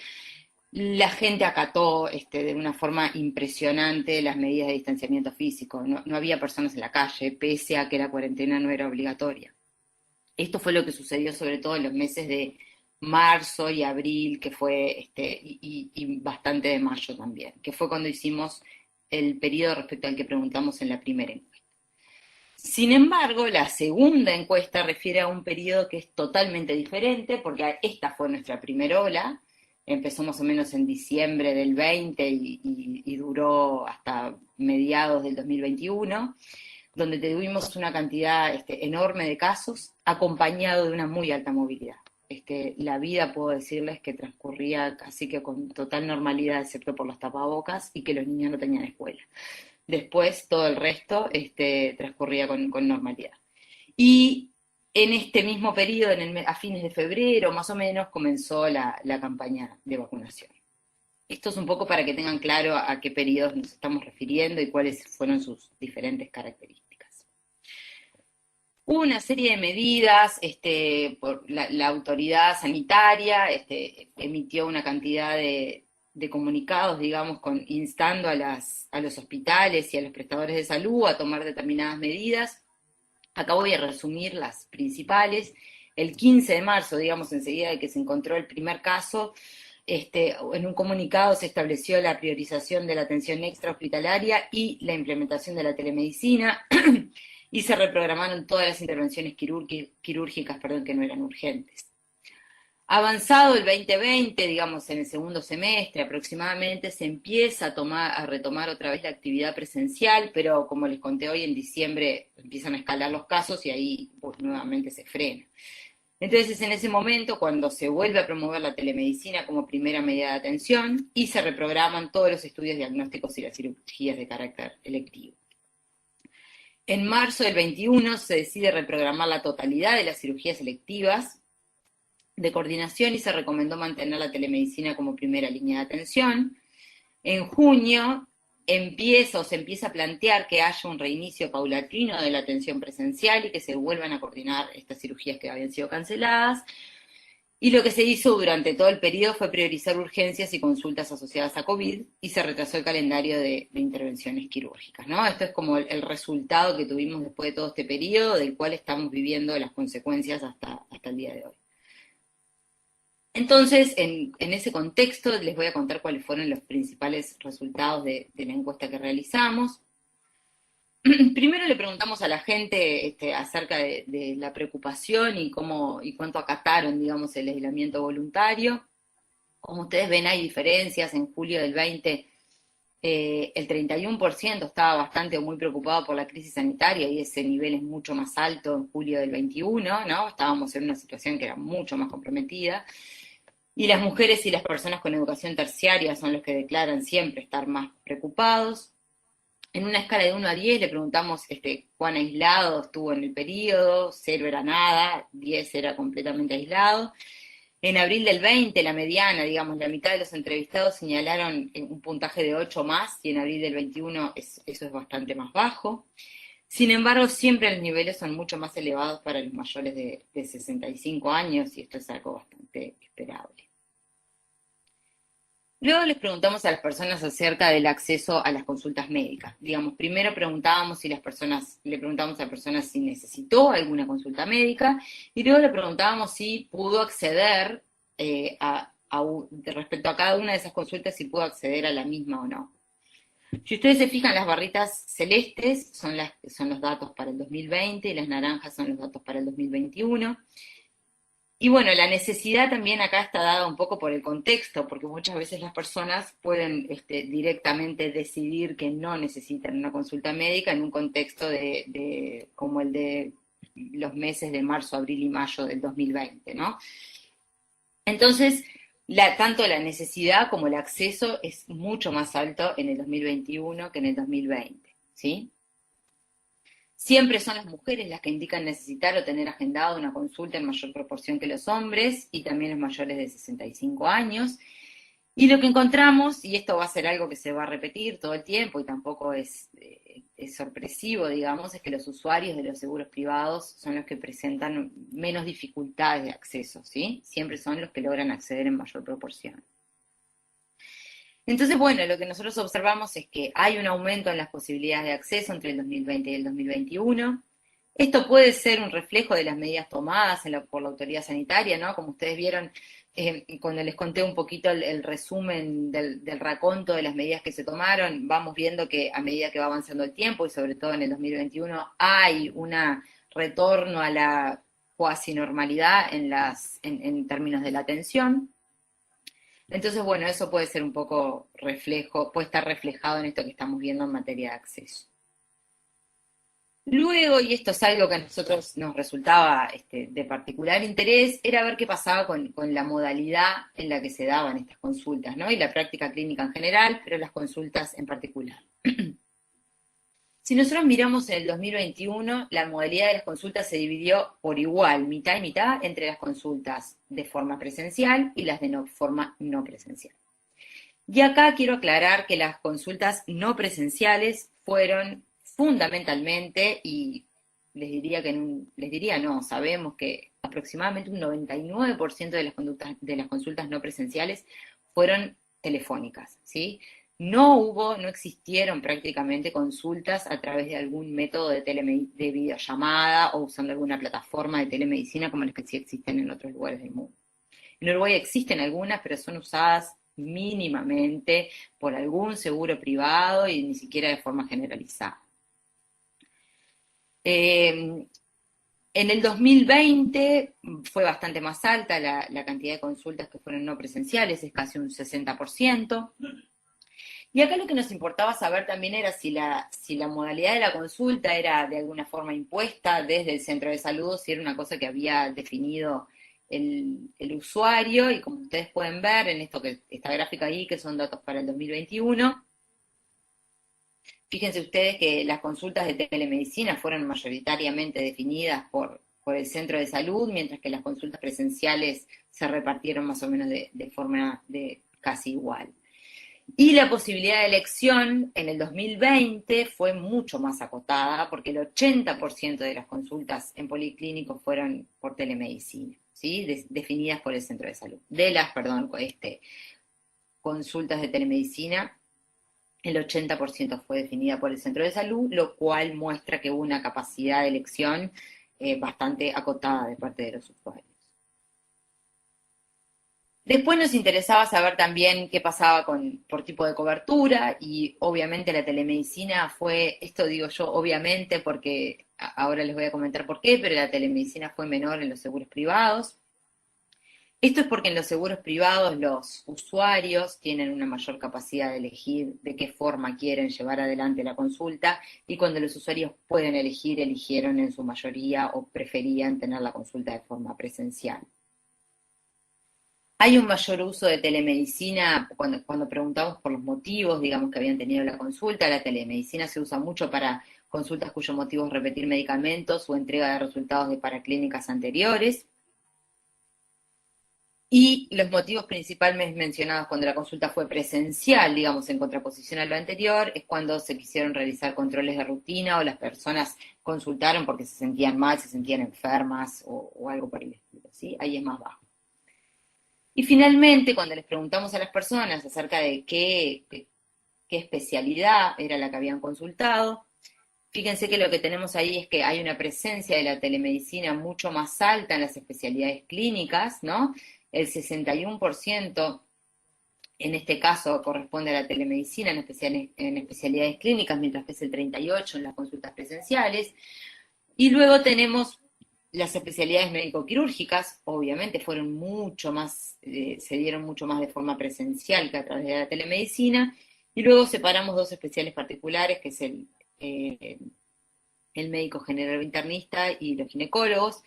la gente acató de una forma impresionante las medidas de distanciamiento físico. No había personas en la calle, pese a que la cuarentena no era obligatoria. Esto fue lo que sucedió sobre todo en los meses de marzo y abril, que fue, y bastante de mayo también, que fue cuando hicimos el periodo respecto al que preguntamos en la primera encuesta. Sin embargo, la segunda encuesta refiere a un periodo que es totalmente diferente, porque esta fue nuestra primera ola, empezó más o menos en diciembre del 20 y duró hasta mediados del 2021, donde tuvimos una cantidad enorme de casos, acompañado de una muy alta movilidad. La vida, puedo decirles, que transcurría casi que con total normalidad, excepto por los tapabocas, y que los niños no tenían escuela. Después, todo el resto transcurría con normalidad. Y en este mismo periodo, a fines de febrero, más o menos, comenzó la campaña de vacunación. Esto es un poco para que tengan claro a qué periodos nos estamos refiriendo y cuáles fueron sus diferentes características. Hubo una serie de medidas, por la autoridad sanitaria emitió una cantidad de comunicados, digamos, instando a los hospitales y a los prestadores de salud a tomar determinadas medidas. Acá voy a resumir las principales. El 15 de marzo, digamos, enseguida de que se encontró el primer caso, en un comunicado se estableció la priorización de la atención extrahospitalaria y la implementación de la telemedicina, y se reprogramaron todas las intervenciones quirúrgicas que no eran urgentes. Avanzado el 2020, digamos en el segundo semestre aproximadamente, se empieza a retomar otra vez la actividad presencial, pero como les conté hoy, en diciembre empiezan a escalar los casos y ahí nuevamente se frena. Entonces es en ese momento cuando se vuelve a promover la telemedicina como primera medida de atención y se reprograman todos los estudios diagnósticos y las cirugías de carácter electivo. En marzo del 21 se decide reprogramar la totalidad de las cirugías electivas de coordinación y se recomendó mantener la telemedicina como primera línea de atención. En junio se empieza a plantear que haya un reinicio paulatino de la atención presencial y que se vuelvan a coordinar estas cirugías que habían sido canceladas. Y lo que se hizo durante todo el periodo fue priorizar urgencias y consultas asociadas a COVID y se retrasó el calendario de intervenciones quirúrgicas, ¿no? Esto es como el resultado que tuvimos después de todo este periodo, del cual estamos viviendo las consecuencias hasta el día de hoy. Entonces, en ese contexto, les voy a contar cuáles fueron los principales resultados de la encuesta que realizamos. Primero le preguntamos a la gente acerca de la preocupación y cuánto acataron, digamos, el aislamiento voluntario. Como ustedes ven, hay diferencias. En julio del 20, el 31% estaba bastante o muy preocupado por la crisis sanitaria, y ese nivel es mucho más alto en julio del 21, ¿no? Estábamos en una situación que era mucho más comprometida. Y las mujeres y las personas con educación terciaria son los que declaran siempre estar más preocupados. En una escala de 1 a 10 le preguntamos cuán aislado estuvo en el periodo. 0 era nada, 10 era completamente aislado. En abril del 20, la mediana, digamos, la mitad de los entrevistados señalaron un puntaje de 8 más, y en abril del 21 eso es bastante más bajo. Sin embargo, siempre los niveles son mucho más elevados para los mayores de 65 años, y esto es algo bastante esperable. Luego les preguntamos a las personas acerca del acceso a las consultas médicas. Digamos, primero le preguntamos a las personas si necesitó alguna consulta médica, y luego le preguntábamos si pudo acceder, respecto a cada una de esas consultas, si pudo acceder a la misma o no. Si ustedes se fijan, las barritas celestes son los datos para el 2020 y las naranjas son los datos para el 2021. Y bueno, la necesidad también acá está dada un poco por el contexto, porque muchas veces las personas pueden directamente decidir que no necesitan una consulta médica en un contexto como el de los meses de marzo, abril y mayo del 2020, ¿no? Entonces, tanto la necesidad como el acceso es mucho más alto en el 2021 que en el 2020, ¿sí? Siempre son las mujeres las que indican necesitar o tener agendado una consulta en mayor proporción que los hombres, y también los mayores de 65 años. Y lo que encontramos, y esto va a ser algo que se va a repetir todo el tiempo y tampoco es sorpresivo, digamos, es que los usuarios de los seguros privados son los que presentan menos dificultades de acceso, ¿sí? Siempre son los que logran acceder en mayor proporción. Entonces, bueno, lo que nosotros observamos es que hay un aumento en las posibilidades de acceso entre el 2020 y el 2021. Esto puede ser un reflejo de las medidas tomadas por la autoridad sanitaria, ¿no? Como ustedes vieron cuando les conté un poquito el resumen del raconto de las medidas que se tomaron, vamos viendo que a medida que va avanzando el tiempo, y sobre todo en el 2021, hay un retorno a la cuasi normalidad en términos de la atención. Entonces, bueno, eso puede ser un poco puede estar reflejado en esto que estamos viendo en materia de acceso. Luego, y esto es algo que a nosotros nos resultaba de particular interés, era ver qué pasaba con la modalidad en la que se daban estas consultas, ¿no? Y la práctica clínica en general, pero las consultas en particular. Si nosotros miramos en el 2021, la modalidad de las consultas se dividió por igual, mitad y mitad, entre las consultas de forma presencial y las de forma no presencial. Y acá quiero aclarar que las consultas no presenciales fueron fundamentalmente, y sabemos que aproximadamente un 99% de las consultas no presenciales fueron telefónicas, ¿sí? No existieron prácticamente consultas a través de algún método de videollamada o usando alguna plataforma de telemedicina como las que sí existen en otros lugares del mundo. En Uruguay existen algunas, pero son usadas mínimamente por algún seguro privado y ni siquiera de forma generalizada. En el 2020 fue bastante más alta la cantidad de consultas que fueron no presenciales, es casi un 60%. Y acá lo que nos importaba saber también era si la modalidad de la consulta era de alguna forma impuesta desde el centro de salud, si era una cosa que había definido el usuario, y como ustedes pueden ver en esta gráfica ahí, que son datos para el 2021, fíjense ustedes que las consultas de telemedicina fueron mayoritariamente definidas por el centro de salud, mientras que las consultas presenciales se repartieron más o menos de forma casi igual. Y la posibilidad de elección en el 2020 fue mucho más acotada, porque el 80% de las consultas en policlínicos fueron por telemedicina, ¿sí? Definidas por el centro de salud. De las, consultas de telemedicina, el 80% fue definida por el centro de salud, lo cual muestra que hubo una capacidad de elección bastante acotada de parte de los usuarios. Después nos interesaba saber también qué pasaba por tipo de cobertura, y obviamente la telemedicina fue, esto digo yo obviamente porque ahora les voy a comentar por qué, pero la telemedicina fue menor en los seguros privados. Esto es porque en los seguros privados los usuarios tienen una mayor capacidad de elegir de qué forma quieren llevar adelante la consulta, y cuando los usuarios pueden elegir, eligieron en su mayoría o preferían tener la consulta de forma presencial. Hay un mayor uso de telemedicina cuando preguntamos por los motivos, digamos, que habían tenido la consulta. La telemedicina se usa mucho para consultas cuyo motivo es repetir medicamentos o entrega de resultados de paraclínicas anteriores. Y los motivos principalmente mencionados cuando la consulta fue presencial, digamos, en contraposición a lo anterior, es cuando se quisieron realizar controles de rutina o las personas consultaron porque se sentían mal, se sentían enfermas o algo por el estilo, ¿sí? Ahí es más bajo. Y finalmente, cuando les preguntamos a las personas acerca de qué especialidad era la que habían consultado, fíjense que lo que tenemos ahí es que hay una presencia de la telemedicina mucho más alta en las especialidades clínicas, ¿no? El 61% en este caso corresponde a la telemedicina en especialidades clínicas, mientras que es el 38% en las consultas presenciales. Y luego tenemos las especialidades médico-quirúrgicas, obviamente fueron mucho más, se dieron mucho más de forma presencial que a través de la telemedicina, y luego separamos dos especiales particulares, que es el médico general internista y los ginecólogos.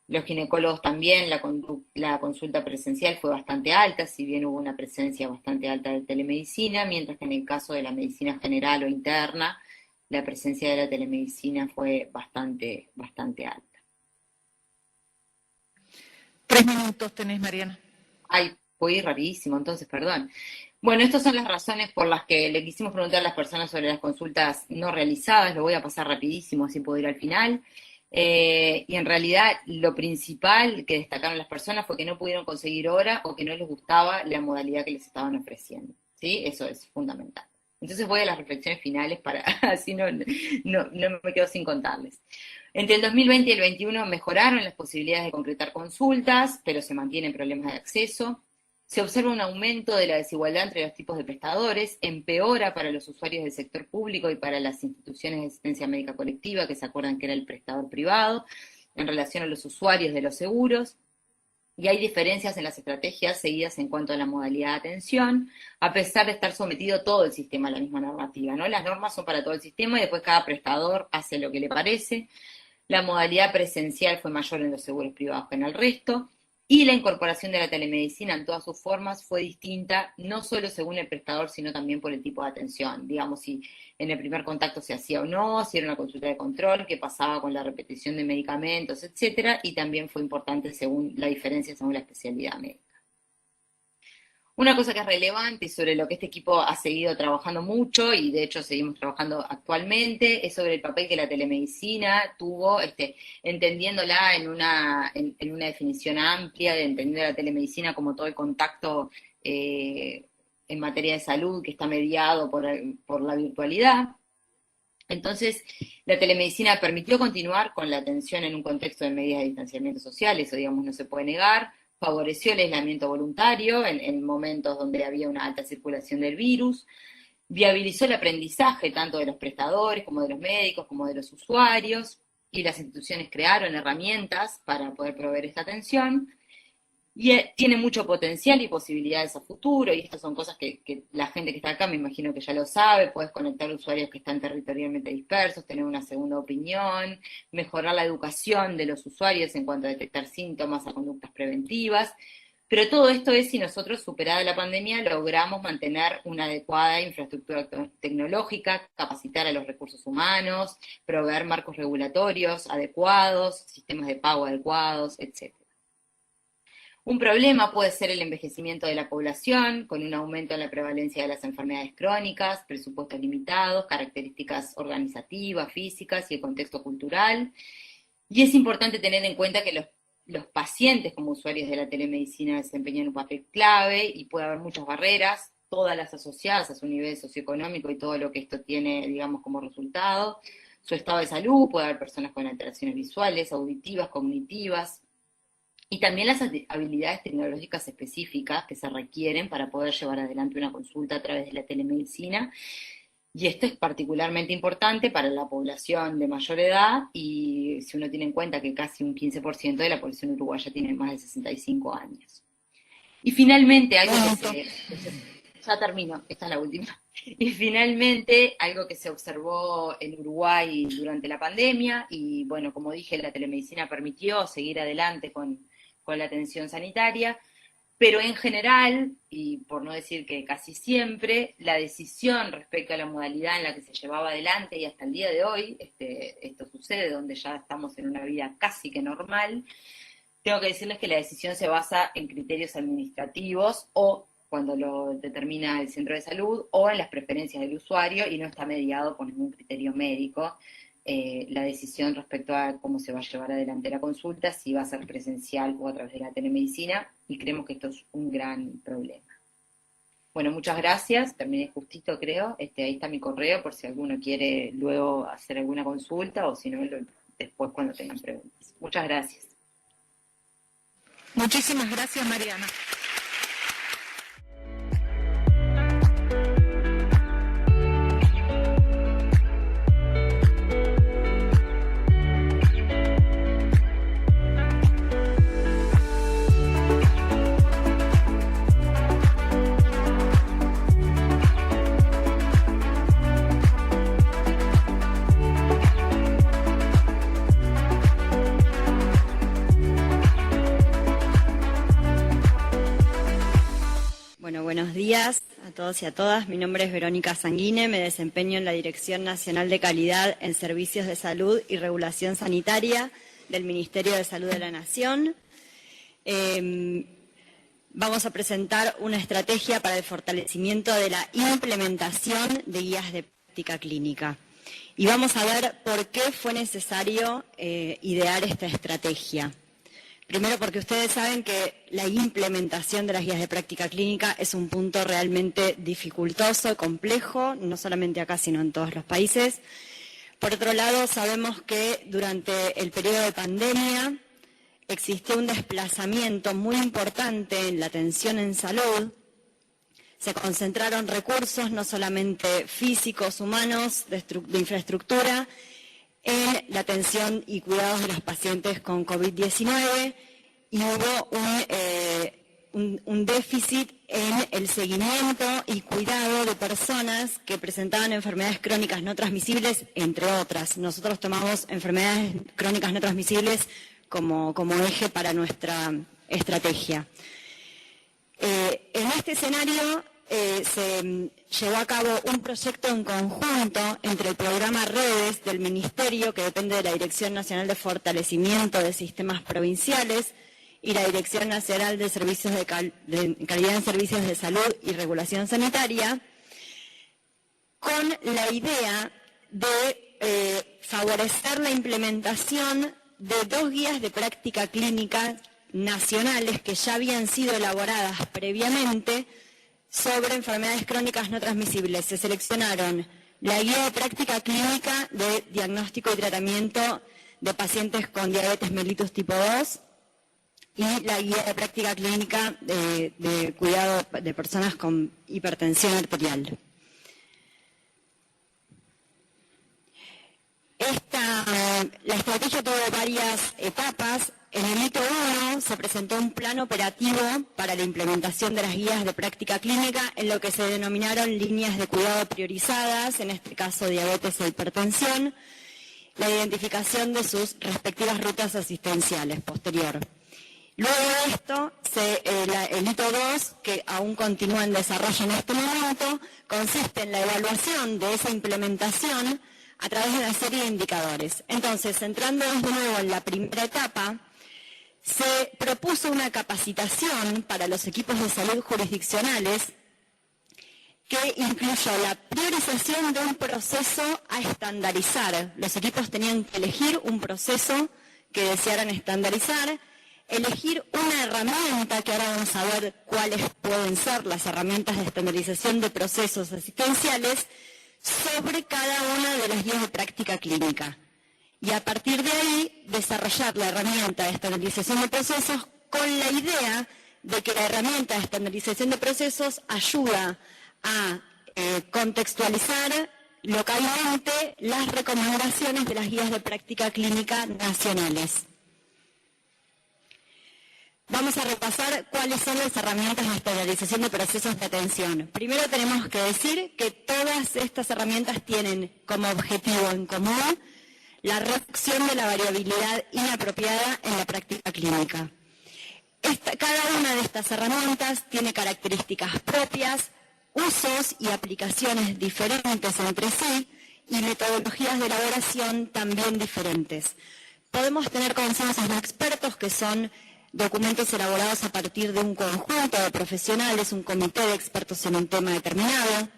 Los ginecólogos también, la consulta presencial fue bastante alta, si bien hubo una presencia bastante alta de telemedicina, mientras que en el caso de la medicina general o interna, la presencia de la telemedicina fue bastante alta. 3 minutos tenés, Mariana. Ay, voy a ir rapidísimo, entonces, perdón. Bueno, estas son las razones por las que le quisimos preguntar a las personas sobre las consultas no realizadas. Lo voy a pasar rapidísimo, así puedo ir al final. Y en realidad, lo principal que destacaron las personas fue que no pudieron conseguir hora o que no les gustaba la modalidad que les estaban ofreciendo, ¿sí? Eso es fundamental. Entonces voy a las reflexiones finales para así no me quedo sin contarles. Entre el 2020 y el 2021 mejoraron las posibilidades de concretar consultas, pero se mantienen problemas de acceso. Se observa un aumento de la desigualdad entre los tipos de prestadores, empeora para los usuarios del sector público y para las instituciones de asistencia médica colectiva, que se acuerdan que era el prestador privado, en relación a los usuarios de los seguros. y hay diferencias en las estrategias seguidas en cuanto a la modalidad de atención, a pesar de estar sometido todo el sistema a la misma normativa, ¿no? Las normas son para todo el sistema y después cada prestador hace lo que le parece. La modalidad presencial fue mayor en los seguros privados que en el resto, y la incorporación de la telemedicina en todas sus formas fue distinta, no solo según el prestador, sino también por el tipo de atención. Digamos, si en el primer contacto se hacía o no, si era una consulta de control, qué pasaba con la repetición de medicamentos, etcétera, y también fue importante según la diferencia según la especialidad médica. Una cosa que es relevante y sobre lo que este equipo ha seguido trabajando mucho, y de hecho seguimos trabajando actualmente, es sobre el papel que la telemedicina tuvo, entendiéndola en una definición amplia, de entender la telemedicina como todo el contacto en materia de salud que está mediado por la virtualidad. Entonces, la telemedicina permitió continuar con la atención en un contexto de medidas de distanciamiento social, eso digamos no se puede negar, favoreció el aislamiento voluntario en momentos donde había una alta circulación del virus, viabilizó el aprendizaje tanto de los prestadores como de los médicos como de los usuarios, y las instituciones crearon herramientas para poder proveer esta atención, y tiene mucho potencial y posibilidades a futuro, y estas son cosas que la gente que está acá me imagino que ya lo sabe. Puedes conectar usuarios que están territorialmente dispersos, tener una segunda opinión, mejorar la educación de los usuarios en cuanto a detectar síntomas, a conductas preventivas, pero todo esto es si nosotros, superada la pandemia, logramos mantener una adecuada infraestructura tecnológica, capacitar a los recursos humanos, proveer marcos regulatorios adecuados, sistemas de pago adecuados, etc. Un problema puede ser el envejecimiento de la población, con un aumento en la prevalencia de las enfermedades crónicas, presupuestos limitados, características organizativas, físicas y el contexto cultural. Y es importante tener en cuenta que los pacientes como usuarios de la telemedicina desempeñan un papel clave y puede haber muchas barreras, todas las asociadas a su nivel socioeconómico y todo lo que esto tiene, digamos, como resultado. Su estado de salud, puede haber personas con alteraciones visuales, auditivas, cognitivas, y también las habilidades tecnológicas específicas que se requieren para poder llevar adelante una consulta a través de la telemedicina. Y esto es particularmente importante para la población de mayor edad, y si uno tiene en cuenta que casi un 15% de la población uruguaya tiene más de 65 años. Y finalmente, algo que ya termino, esta es la última. Y finalmente, algo que se observó en Uruguay durante la pandemia, y bueno, como dije, la telemedicina permitió seguir adelante con la atención sanitaria, pero en general, y por no decir que casi siempre, la decisión respecto a la modalidad en la que se llevaba adelante, y hasta el día de hoy, esto sucede, donde ya estamos en una vida casi que normal, tengo que decirles que la decisión se basa en criterios administrativos, o cuando lo determina el centro de salud, o en las preferencias del usuario, y no está mediado por ningún criterio médico. La decisión respecto a cómo se va a llevar adelante la consulta, si va a ser presencial o a través de la telemedicina, y creemos que esto es un gran problema. Bueno, muchas gracias, terminé justito creo, ahí está mi correo por si alguno quiere luego hacer alguna consulta, o si no, después cuando tengan preguntas. Muchas gracias. Muchísimas gracias, Mariana. Buenos días a todos y a todas. Mi nombre es Verónica Sanguine, me desempeño en la Dirección Nacional de Calidad en Servicios de Salud y Regulación Sanitaria del Ministerio de Salud de la Nación. Vamos a presentar una estrategia para el fortalecimiento de la implementación de guías de práctica clínica. Y vamos a ver por qué fue necesario idear esta estrategia. Primero, porque ustedes saben que la implementación de las guías de práctica clínica es un punto realmente dificultoso, complejo, no solamente acá, sino en todos los países. Por otro lado, sabemos que durante el periodo de pandemia existió un desplazamiento muy importante en la atención en salud. Se concentraron recursos, no solamente físicos, humanos, de infraestructura, en la atención y cuidados de los pacientes con COVID-19, y hubo un déficit en el seguimiento y cuidado de personas que presentaban enfermedades crónicas no transmisibles, entre otras. Nosotros tomamos enfermedades crónicas no transmisibles como eje para nuestra estrategia. En este escenario se llevó a cabo un proyecto en conjunto entre el programa Redes del Ministerio, que depende de la Dirección Nacional de Fortalecimiento de Sistemas Provinciales, y la Dirección Nacional de Servicios de Calidad en Servicios de Salud y Regulación Sanitaria, con la idea de favorecer la implementación de 2 guías de práctica clínica nacionales que ya habían sido elaboradas previamente sobre enfermedades crónicas no transmisibles. Se seleccionaron la guía de práctica clínica de diagnóstico y tratamiento de pacientes con diabetes mellitus tipo 2 y la guía de práctica clínica de cuidado de personas con hipertensión arterial. La estrategia tuvo varias etapas. En el hito 1 se presentó un plan operativo para la implementación de las guías de práctica clínica en lo que se denominaron líneas de cuidado priorizadas, en este caso diabetes e hipertensión, la identificación de sus respectivas rutas asistenciales posterior. Luego de esto, el hito 2, que aún continúa en desarrollo en este momento, consiste en la evaluación de esa implementación a través de una serie de indicadores. Entonces, centrándonos de nuevo en la primera etapa, se propuso una capacitación para los equipos de salud jurisdiccionales que incluyó la priorización de un proceso a estandarizar. Los equipos tenían que elegir un proceso que desearan estandarizar, elegir una herramienta, que ahora vamos a ver cuáles pueden ser las herramientas de estandarización de procesos asistenciales, sobre cada una de las guías de práctica clínica. Y a partir de ahí, desarrollar la herramienta de estandarización de procesos con la idea de que la herramienta de estandarización de procesos ayuda a contextualizar localmente las recomendaciones de las guías de práctica clínica nacionales. Vamos a repasar cuáles son las herramientas de estandarización de procesos de atención. Primero tenemos que decir que todas estas herramientas tienen como objetivo en común la reducción de la variabilidad inapropiada en la práctica clínica. Cada una de estas herramientas tiene características propias, usos y aplicaciones diferentes entre sí y metodologías de elaboración también diferentes. Podemos tener consensos de expertos, que son documentos elaborados a partir de un conjunto de profesionales, un comité de expertos en un tema determinado.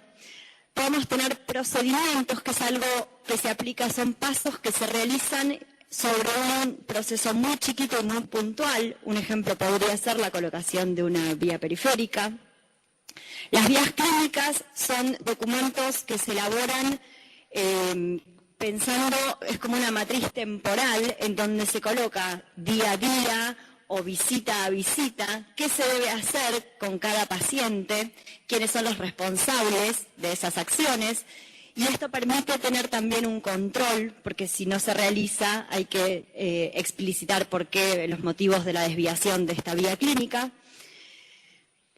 Podemos tener procedimientos, que es algo que se aplica, son pasos que se realizan sobre un proceso muy chiquito y muy puntual. Un ejemplo podría ser la colocación de una vía periférica. Las guías clínicas son documentos que se elaboran pensando, es como una matriz temporal en donde se coloca día a día o visita a visita, qué se debe hacer con cada paciente, quiénes son los responsables de esas acciones, y esto permite tener también un control, porque si no se realiza hay que explicitar por qué, los motivos de la desviación de esta vía clínica.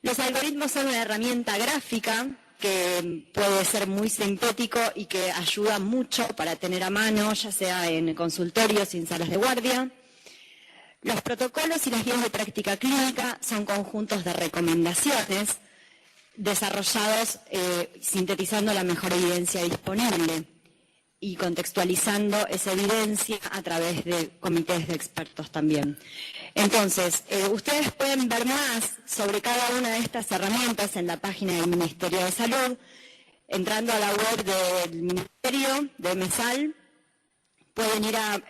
Los algoritmos son una herramienta gráfica que puede ser muy sintético y que ayuda mucho para tener a mano, ya sea en consultorios y en salas de guardia. Los protocolos y las guías de práctica clínica son conjuntos de recomendaciones desarrollados sintetizando la mejor evidencia disponible y contextualizando esa evidencia a través de comités de expertos también. Entonces, ustedes pueden ver más sobre cada una de estas herramientas en la página del Ministerio de Salud, entrando a la web del Ministerio de MESAL. Pueden ir a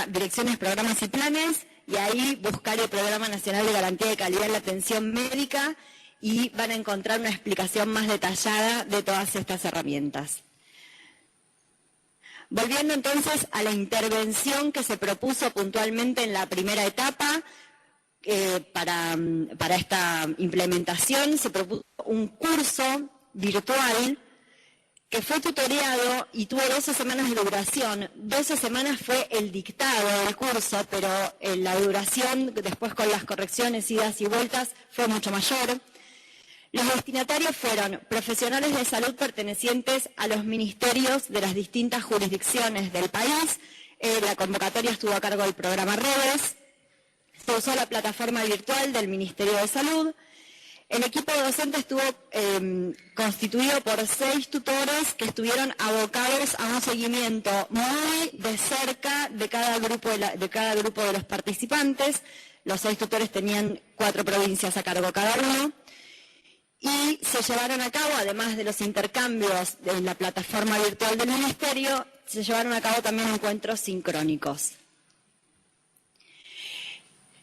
direcciones, programas y planes, y ahí buscar el Programa Nacional de Garantía de Calidad en la Atención Médica y van a encontrar una explicación más detallada de todas estas herramientas. Volviendo entonces a la intervención que se propuso puntualmente en la primera etapa, para esta implementación se propuso un curso virtual que fue tutoreado y tuvo 12 semanas de duración. 12 semanas fue el dictado del curso, pero la duración, después con las correcciones, idas y vueltas, fue mucho mayor. Los destinatarios fueron profesionales de salud pertenecientes a los ministerios de las distintas jurisdicciones del país. La convocatoria estuvo a cargo del programa Redes. Se usó la plataforma virtual del Ministerio de Salud. El equipo docente estuvo constituido por 6 tutores que estuvieron abocados a un seguimiento muy de cerca de cada grupo de los participantes. Los 6 tutores tenían 4 provincias a cargo cada uno. Y se llevaron a cabo, además de los intercambios de la plataforma virtual del Ministerio, se llevaron a cabo también encuentros sincrónicos.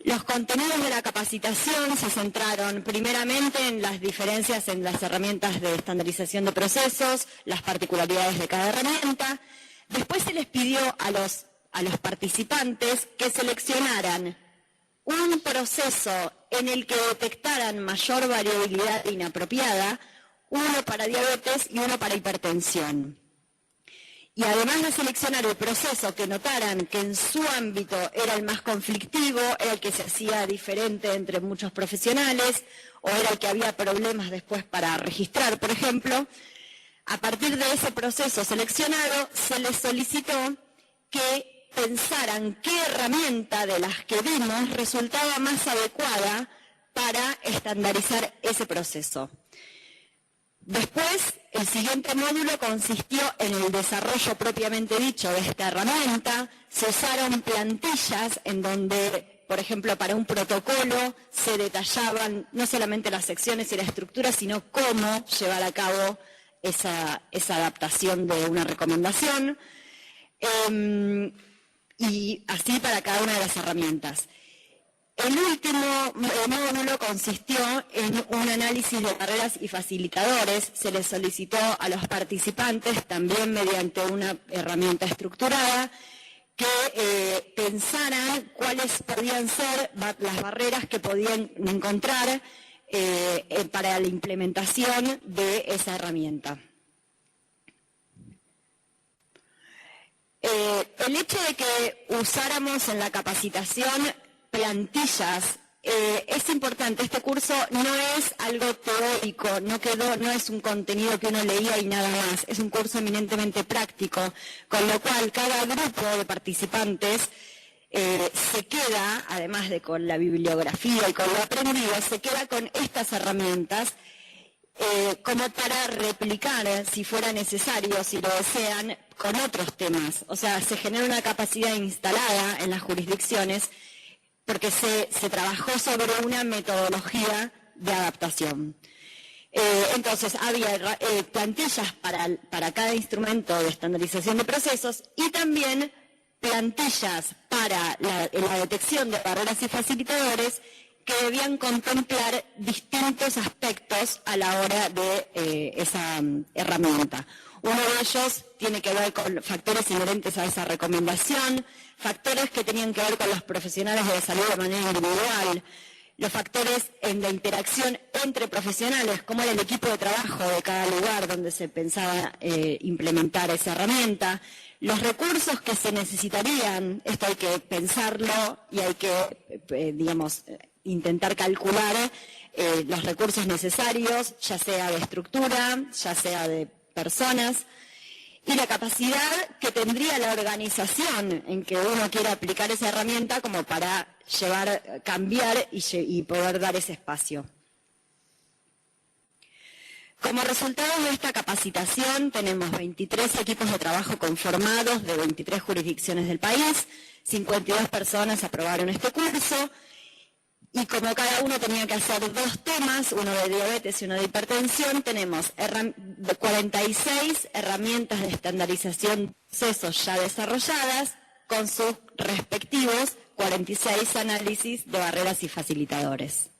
Los contenidos de la capacitación se centraron primeramente en las diferencias en las herramientas de estandarización de procesos, las particularidades de cada herramienta. Después se les pidió a los participantes que seleccionaran un proceso en el que detectaran mayor variabilidad inapropiada, uno para diabetes y uno para hipertensión. Y además de seleccionar el proceso que notaran que en su ámbito era el más conflictivo, era el que se hacía diferente entre muchos profesionales, o era el que había problemas después para registrar, por ejemplo, a partir de ese proceso seleccionado se les solicitó que pensaran qué herramienta de las que vimos resultaba más adecuada para estandarizar ese proceso. Después, el siguiente módulo consistió en el desarrollo propiamente dicho de esta herramienta. Se usaron plantillas en donde, por ejemplo, para un protocolo se detallaban no solamente las secciones y la estructura, sino cómo llevar a cabo esa adaptación de una recomendación. Y así para cada una de las herramientas. El último módulo consistió en un análisis de barreras y facilitadores. Se les solicitó a los participantes, también mediante una herramienta estructurada, que pensaran cuáles podían ser las barreras que podían encontrar para la implementación de esa herramienta. El hecho de que usáramos en la capacitación plantillas es importante. Este curso no es algo teórico, no es un contenido que uno leía y nada más, es un curso eminentemente práctico, con lo cual cada grupo de participantes se queda, además de con la bibliografía y con lo aprendido, se queda con estas herramientas como para replicar, si fuera necesario, si lo desean, con otros temas. O sea, se genera una capacidad instalada en las jurisdicciones porque se trabajó sobre una metodología de adaptación. Entonces, había plantillas para cada instrumento de estandarización de procesos y también plantillas para la detección de barreras y facilitadores que debían contemplar distintos aspectos a la hora de esa herramienta. Uno de ellos tiene que ver con factores inherentes a esa recomendación, factores que tenían que ver con los profesionales de la salud de manera individual, los factores en la interacción entre profesionales, como era el equipo de trabajo de cada lugar donde se pensaba implementar esa herramienta, los recursos que se necesitarían, esto hay que pensarlo y hay que, intentar calcular los recursos necesarios, ya sea de estructura, ya sea de personas, y la capacidad que tendría la organización en que uno quiera aplicar esa herramienta como para cambiar y poder dar ese espacio. Como resultado de esta capacitación tenemos 23 equipos de trabajo conformados de 23 jurisdicciones del país, 52 personas aprobaron este curso, y como cada uno tenía que hacer 2 temas, uno de diabetes y uno de hipertensión, tenemos 46 herramientas de estandarización de procesos ya desarrolladas, con sus respectivos 46 análisis de barreras y facilitadores.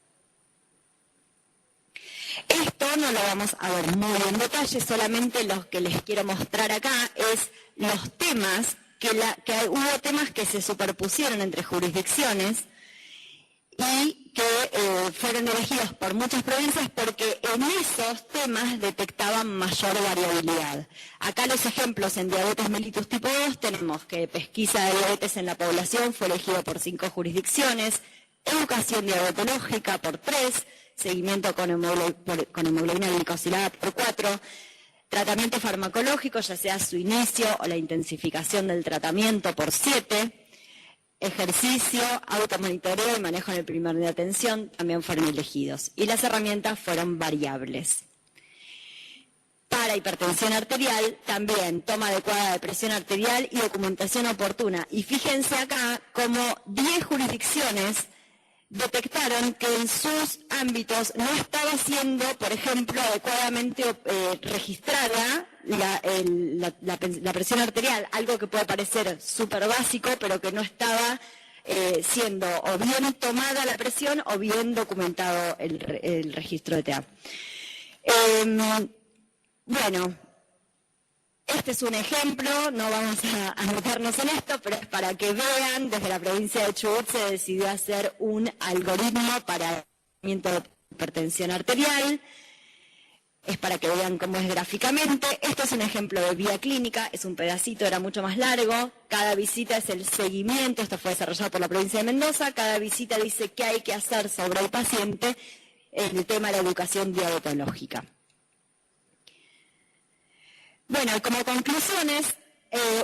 Esto no lo vamos a ver muy en detalle, solamente lo que les quiero mostrar acá es los temas, hubo temas que se superpusieron entre jurisdicciones, y que fueron elegidos por muchas provincias porque en esos temas detectaban mayor variabilidad. Acá los ejemplos en diabetes mellitus tipo 2 tenemos que pesquisa de diabetes en la población fue elegido por 5 jurisdicciones, educación diabetológica por 3, seguimiento con hemoglobina glicosilada por 4, tratamiento farmacológico, ya sea su inicio o la intensificación del tratamiento por 7, ejercicio, automonitoreo y manejo en el primer día de atención también fueron elegidos. Y las herramientas fueron variables. Para hipertensión arterial, también toma adecuada de presión arterial y documentación oportuna. Y fíjense acá como 10 jurisdicciones detectaron que en sus ámbitos no estaba siendo, por ejemplo, adecuadamente registrada la presión arterial, algo que puede parecer súper básico, pero que no estaba siendo o bien tomada la presión o bien documentado el registro de TA. Bueno, este es un ejemplo, no vamos a meternos en esto, pero es para que vean, desde la provincia de Chubut se decidió hacer un algoritmo para el tratamiento de hipertensión arterial. Es para que vean cómo es gráficamente. Esto es un ejemplo de vía clínica, es un pedacito, era mucho más largo. Cada visita es el seguimiento, esto fue desarrollado por la provincia de Mendoza. Cada visita dice qué hay que hacer sobre el paciente en el tema de la educación diabetológica. Bueno, como conclusiones,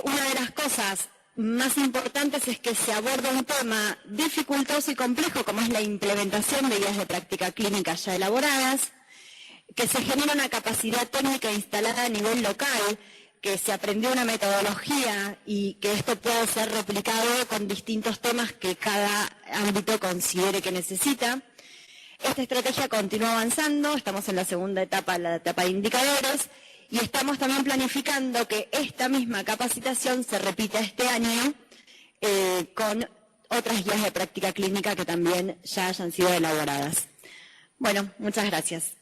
una de las cosas más importantes es que se aborda un tema dificultoso y complejo como es la implementación de guías de práctica clínica ya elaboradas, que se genera una capacidad técnica instalada a nivel local, que se aprendió una metodología y que esto puede ser replicado con distintos temas que cada ámbito considere que necesita. Esta estrategia continúa avanzando, estamos en la segunda etapa, la etapa de indicadores, y estamos también planificando que esta misma capacitación se repita este año con otras guías de práctica clínica que también ya hayan sido elaboradas. Bueno, muchas gracias.